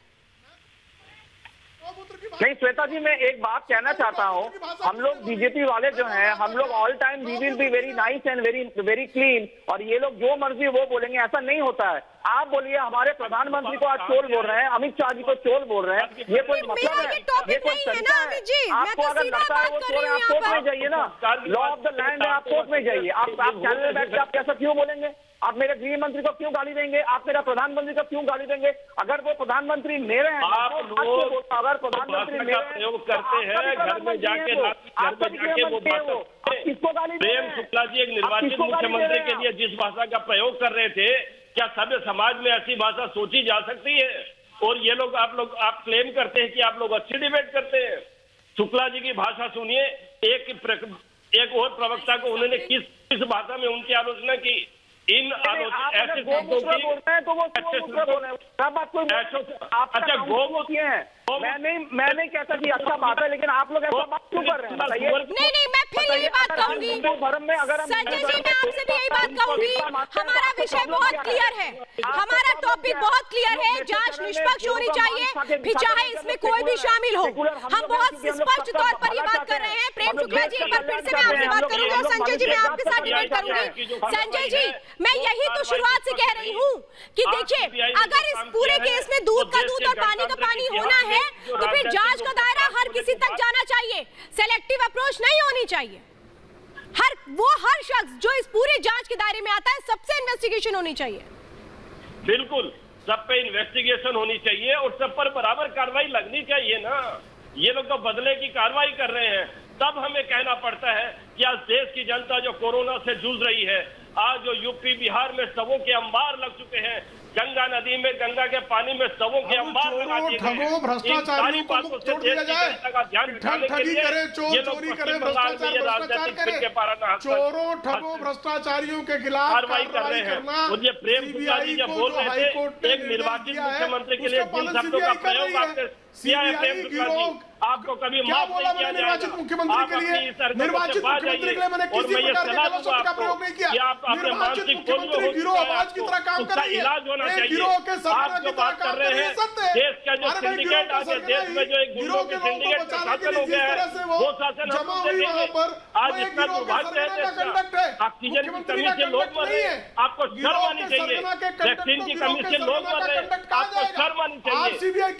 नहीं श्वेता जी, मैं एक बात कहना चाहता हूँ, हम लोग बीजेपी वाले जो हैं, हम लोग all time we will be very nice and very clean, और ये लोग जो मर्जी वो बोलेंगे, ऐसा नहीं होता है। आप बोलिए हमारे प्रधानमंत्री को आज चोर बोल रहे हैं, अमित शाह जी को चोर बोल रहे हैं, ये कोई मतलब है? ये कोई तरीका है? आपको अगर लगता है वो चोर है, आप कोर्ट में जाइए ना, लॉ ऑफ द लैंड है, आप कोर्ट में जाइए। आप चैनल में बैठ के आप कैसा क्यों बोलेंगे? आप मेरे गृह मंत्री को क्यों गाली देंगे? आप मेरा प्रधानमंत्री को क्यों गाली देंगे? अगर वो प्रधानमंत्री मेरे हैं, अगर प्रधानमंत्री प्रयोग करते हैं, घर में जाके वो किसको गाली? प्रेम शुक्ला जी एक निर्वाचित मुख्यमंत्री के लिए जिस भाषा का प्रयोग कर रहे थे, क्या सभ्य समाज में ऐसी भाषा सोची जा सकती है? और ये लोग आप क्लेम करते हैं कि आप लोग अच्छी डिबेट करते हैं। शुक्ला जी की भाषा सुनिए, एक और प्रवक्ता को उन्होंने किस भाषा में उनकी आलोचना की। इन ऐसे गोमूत्र बोल रहे हैं तो वो गोमूत्र बोल रहे हैं, सब बात कोई अच्छा गोमूत्र है। मैं नहीं कहता कि अच्छा बात है, लेकिन आप लोग ऐसा बात क्यों कर रहे हैं बताइए? नहीं, मैं फिर यही बात कहूंगी धर्म में अगर संजय जी, मैं आपसे भी यही बात कहूंगी। हमारा विषय बहुत क्लियर है, हमारा टॉपिक बहुत क्लियर है। जांच निष्पक्ष होनी चाहिए, फिर चाहे इसमें कोई भी शामिल हो। हम बहुत स्पष्ट तौर पर ये बात कर रहे हैं। प्रेम शुक्ला जी, एक बार फिर से मैं आपसे बात करूंगी और संजय जी मैं आपके साथ डिबेट करूंगी। संजय जी, मैं यही तो शुरुआत से कह रही हूँ कि देखिए, अगर इस पूरे केस में दूध का दूध और पानी का पानी होना है तो फिर जांच का दायरा हर किसी तक जाना चाहिए, सेलेक्टिव अप्रोच नहीं होनी चाहिए। हर शख्स जो इस पूरे जांच के दायरे में आता है, सबसे इन्वेस्टिगेशन होनी चाहिए। बिल्कुल, सब पे इन्वेस्टिगेशन होनी चाहिए और सब पर बराबर कार्रवाई लगनी चाहिए ना। ये लोग तो बदले की कार्रवाई कर रहे हैं, तब हमें कहना पड़ता है कि आज देश की जनता जो कोरोना से जूझ रही है, आज जो यूपी बिहार में शवों के अंबार लग चुके हैं, गंगा नदी में गंगा के पानी में शवों के अंबार लगा दिए गए, भ्रष्टाचारियों को मुक्त छोड़ दिया जाए, ठगी करे, चोर चोरी करे, भ्रष्टाचार करे, चोरों ठगों भ्रष्टाचारियों के खिलाफ कार्रवाई करना। मुझे प्रेम शुक्ला जी जब बोल रहे थे एक निर्वाचित मुख्यमंत्री के लिए जिन शब्दों का प्रयोग आपने किया है, प्रेम शुक्ला जी, आपको कभी माफ नहीं किया निर्वाचित मुख्यमंत्री के लिए, निर्वाचित मुख्यमंत्री के लिए मैंने किसी प्रकार के गलत शब्द का प्रयोग नहीं किया। निर्वाचित मुख्यमंत्री गिरोह आवाज की तरह काम कर रही है, गिरोह के सरगना की तरह काम कर रही है। देश का जो सिंडिकेट आज देश में जो एक गुंडों के सिंडिकेट का शासन हो गया है, वो शासन जमा हुई वहां पर आज इतना दुर्भाग्य है, ऑक्सीजन की कमी से लोग मर रहे हैं, आपको शर्म आनी चाहिए। वैक्सीन की कमी से लोग मर रहे हैं, आपको शर्म आनी चाहिए।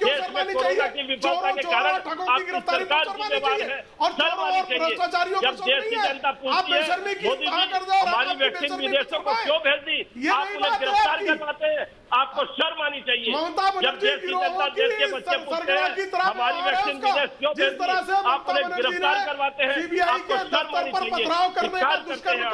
देश में कोरोना की विफलता के कारण आपकी सरकार जिम्मेवार है, शर्म आनी चाहिए। जब देश की जनता पूछती है मोदी जी हमारी वैक्सीन विदेशों को क्यों भेज दी, आप उन्हें गिरफ्तार करवाते हैं, आपको शर्म आनी चाहिए। जब देश की जनता, देश के बच्चे पूछते हैं हमारी वैक्सीन विदेश क्यों भेज दी, आप उन्हें गिरफ्तार करवाते हैं, आपको शर्म आनी चाहिए। धिक्कार करते हैं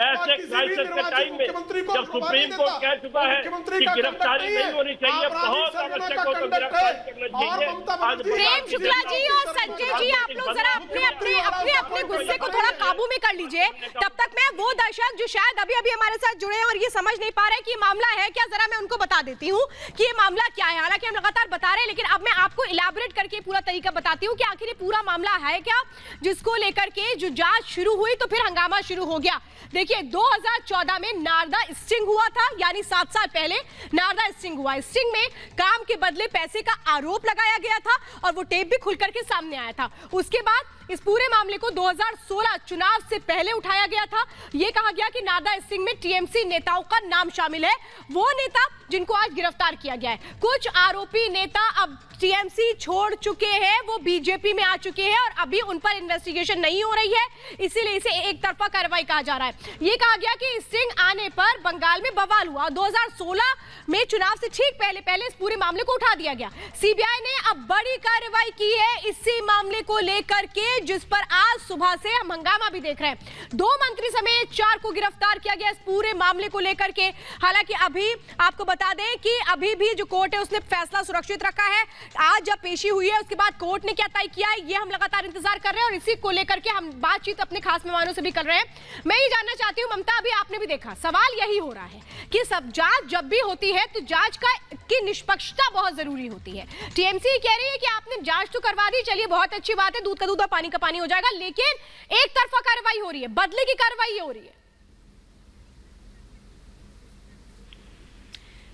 ऐसे क्राइसिस के टाइम में जब सुप्रीम कोर्ट कह चुका है कि गिरफ्तारी नहीं होनी चाहिए, बहुत आवश्यक हो तो गिरफ्तार करना चाहिए। प्रेम शुक्ला जी और संजय जी, आप लोग जरा अपने गुस्से को थोड़ा काबू में कर लीजिए। तब तक मैं वो दर्शक जो शायद अभी हमारे साथ जुड़े हैं और ये समझ नहीं पा रहे कि मामला है क्या, जरा मैं उनको बता देती हूँ कि ये मामला क्या है। हालांकि हम लगातार बता रहे हैं, लेकिन अब मैं आपको इलैबोरेट करके पूरा तरीका बताती हूँ कि आखिर ये पूरा मामला है क्या, जिसको लेकर के जो जांच शुरू हुई तो फिर हंगामा शुरू हो गया। देखिए, 2014 में नारदा स्टिंग हुआ था, यानी 7 साल पहले नारदा स्टिंग हुआ। स्टिंग में काम के बदले पैसे का आरोप लगाया गया था और वो टेप भी खुल करके सामने आया था। उसके बाद इस पूरे मामले को 2016 चुनाव से पहले उठाया गया था। यह कहा गया कि नारदा स्टिंग में टीएमसी नेताओं का नाम शामिल है, वो नेता जिनको आज गिरफ्तार किया गया है। कुछ आरोपी नेता अब टीएमसी छोड़ चुके हैं, वो बीजेपी में आ चुके हैं और अभी उन पर इन्वेस्टिगेशन नहीं हो रही है, इसीलिए इसे एक तरफा कार्रवाई कहा जा रहा है। यह कहा गया कि स्टिंग आने पर बंगाल में बवाल हुआ। 2016 में चुनाव से ठीक पहले इस पूरे मामले को उठा दिया गया। सीबीआई ने अब बड़ी कार्रवाई की है इसी मामले को लेकर के, जिस पर आज सुबह से हम हंगामा भी देख रहे हैं। 2 मंत्री समेत 4 को गिरफ्तार किया गया इस पूरे मामले को लेकर के। हालांकि अभी आपको बता दें कि अभी भी जो कोर्ट है उसने फैसला सुरक्षित रखा है। आज जब पेशी हुई है उसके बाद कोर्ट ने क्या तय किया है, ये हम लगातार इंतजार कर रहे हैं और इसी को लेकर के हम बातचीत अपने खास मेहमानों से भी कर रहे हैं। मैं ये जानना चाहती हूँ ममता, अभी आपने भी देखा, सवाल यही हो रहा है कि सब जांच जब भी होती है तो जांच की निष्पक्षता बहुत जरूरी होती है। टीएमसी कह रही है कि आपने जांच तो करवा दी, चलिए बहुत अच्छी बात है, दूध का दूध और पानी का पानी हो जाएगा, लेकिन एक तरफा कार्रवाई हो रही है, बदले की कार्रवाई हो रही है।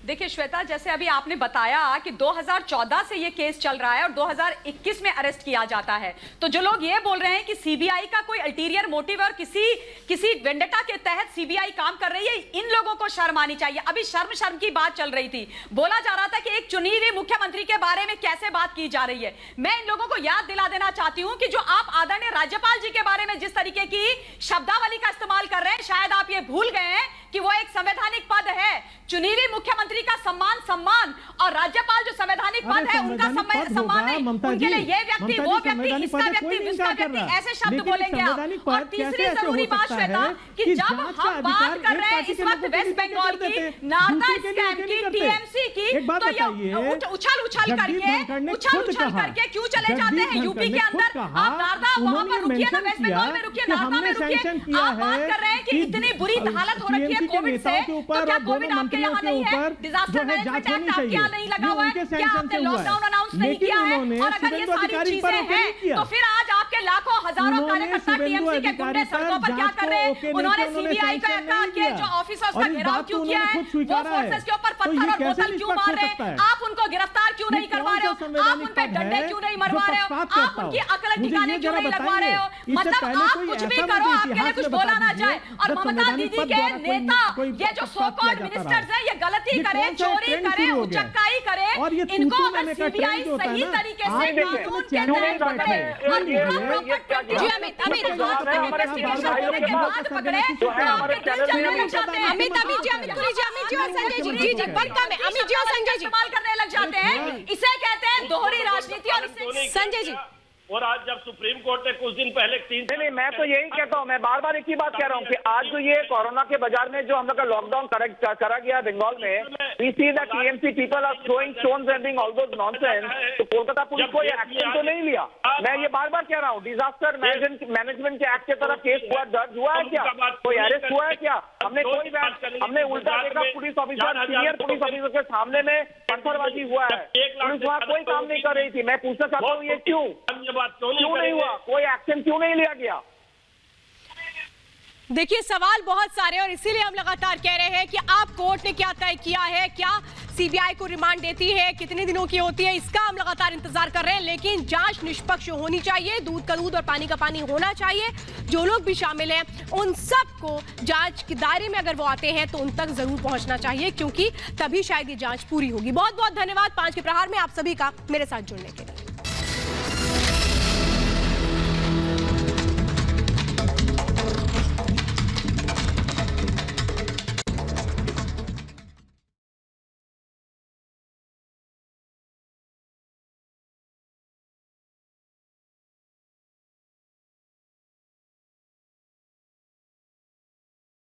देखिए श्वेता, जैसे अभी आपने बताया कि 2014 से ये केस चल रहा है और 2021 में अरेस्ट किया जाता है, तो जो लोग ये बोल रहे हैं कि सीबीआई का कोई अल्टीरियर मोटिव और किसी वेंडेटा के तहत सीबीआई काम कर रही है, इन लोगों को शर्म आनी चाहिए। अभी शर्म की बात चल रही थी, बोला जा रहा था कि एक चुनी हुई मुख्यमंत्री के बारे में कैसे बात की जा रही है। मैं इन लोगों को याद दिला देना चाहती हूं कि जो आप आदरणीय राज्यपाल जी के बारे में जिस तरीके की शब्दावली का इस्तेमाल कर रहे हैं, शायद आप ये भूल गए हैं कि वो एक संवैधानिक पद है। चुनी हुई मुख्यमंत्री का सम्मान और राज्यपाल जो संवैधानिक पद है उनका सम्मान है। उनके लिए ये व्यक्ति, वो व्यक्ति, इसका व्यक्ति, उसका व्यक्ति, ऐसे शब्द बोलेंगे आप। और तीसरी जरूरी बात श्वेता, कि जब हम बात कर रहे हैं इस वक्त वेस्ट बंगाल की, नारदा स्कैम की, टीएमसी की, तो ये उछल करके क्यों चले जाते हैं यूपी के अंदर? आप नारदा वहां पर रुकिए ना, वेस्ट बंगाल में रुकिए, नारदा में रुकिए। आप बात कर रहे हैं कि इतनी बुरी हालत हो रखी है पार्टी के नेताओं के ऊपर और दोनों मंत्रियों के ऊपर जो है जांच होनी चाहिए, ये उनके सैंक्शन से हुआ है। लेकिन उन्होंने शुभेंदु अधिकारी पर नहीं किया। तो फिर आज आपके लाखों हजारों कार्यकर्ता टीएमसी के गुंडे सड़कों पर क्या कर रहे हैं? उन्होंने सीबीआई का के जो ऑफिसर्स का घेराव क्यों किया है? वो फोर्सेस के ऊपर पत्थर और बोतल क्यों मार रहे हैं? आप उनको गिरफ्तार क्यों नहीं करवा रहे हो? आप उन पे डंडे क्यों नहीं मरवा रहे हो? आप उनकी अकल ठिकाने क्यों नहीं लगवा रहे हो? मतलब आप कुछ भी करो, आपके लिए कुछ बोला ना जाए। और ममता दीदी के नेता, ये जो सो कॉल्ड मिनिस्टर्स हैं, ये गलती करे, चोरी करे, उचक्काई करे, इनको अगर सीबीआई सही तरीके से कानून के तहत पकड़े और जी अमित पकड़े तो आपके दिल चलने लग जाते हैं। अमित जी और संजय जी बड़का में अमित जी और संजय जी इस्तेमाल करने लग जाते हैं। इसे कहते हैं दोहरी राजनीति। और संजय जी, और आज जब सुप्रीम कोर्ट ने कुछ दिन पहले नहीं, मैं तो यही कहता हूँ, मैं बार बार एक ही बात कह रहा हूँ कि आज जो ये कोरोना के बाजार में जो हम लोग का लॉकडाउन करा गया बंगाल में, we see that TMC people are throwing stones and doing all those nonsense. तो कोलकाता पुलिस को ये एक्शन तो नहीं लिया। मैं ये बार बार कह रहा हूँ, डिजास्टर मैनेजमेंट के एक्ट के तरह केस दर्ज हुआ है क्या? कोई अरेस्ट हुआ है क्या? हमने उल्टा देखा, police officer, senior police officer के सामने में पत्थरबाजी हुआ है, पुलिस वहाँ कोई काम नहीं कर रही थी। मैं पूछना चाहता हूँ, ये क्यों नहीं हुआ? कोई एक्शन क्यों नहीं लिया गया? देखिए सवाल बहुत सारे और इसीलिए हम लगातार कह रहे हैं कि आप कोर्ट ने क्या तय किया है, क्या सीबीआई को रिमांड देती है, कितने दिनों की होती है, इसका हम लगातार इंतजार कर रहे हैं। लेकिन जांच निष्पक्ष होनी चाहिए, दूध का दूध और पानी का पानी होना चाहिए। जो लोग भी शामिल हैं उन सबको जांच के दायरे में अगर वो आते हैं तो उन तक जरूर पहुंचना चाहिए, क्योंकि तभी शायद ये जांच पूरी होगी। बहुत बहुत धन्यवाद 5 के प्रहार में आप सभी का मेरे साथ जुड़ने के लिए।